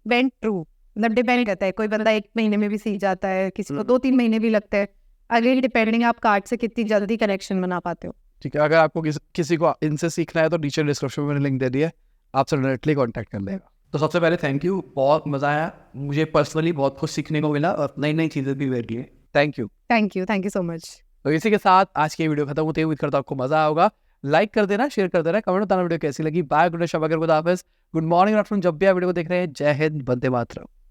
वेंट ट्रू। मतलब डिपेंड करता है, कोई बंदा 1 महीने में भी सीख जाता है, किसी को 2-3 महीने भी लगते हैं। अगेन डिपेंडिंग आप कार्ड से कितनी जल्दी कनेक्शन बना पाते हो। ठीक है। अगर आपको किसी को इनसे सीखना है तो नीचे डिस्क्रिप्शन में मैंने लिंक दे दिया है, आपसे डायरेक्टली कांटेक्ट कर लेगा। तो सबसे पहले थैंक यू, बहुत मज़ा आया, मुझे पर्सनली बहुत कुछ सीखने को मिला और नई चीज़ें भी मिली हैं। Thank you so much. तो इसी के साथ आज की वीडियो खत्म होती है। उम्मीद करता हूं आपको मजा होगा। लाइक कर देना, शेयर कर देना, कमेंट बताना वीडियो कैसी लगी। बाय, गुड नाइट, शब, गुड आफ्टरनून, जब भी आप वीडियो को देख रहे हैं। जय हिंद, वंदे मातरम।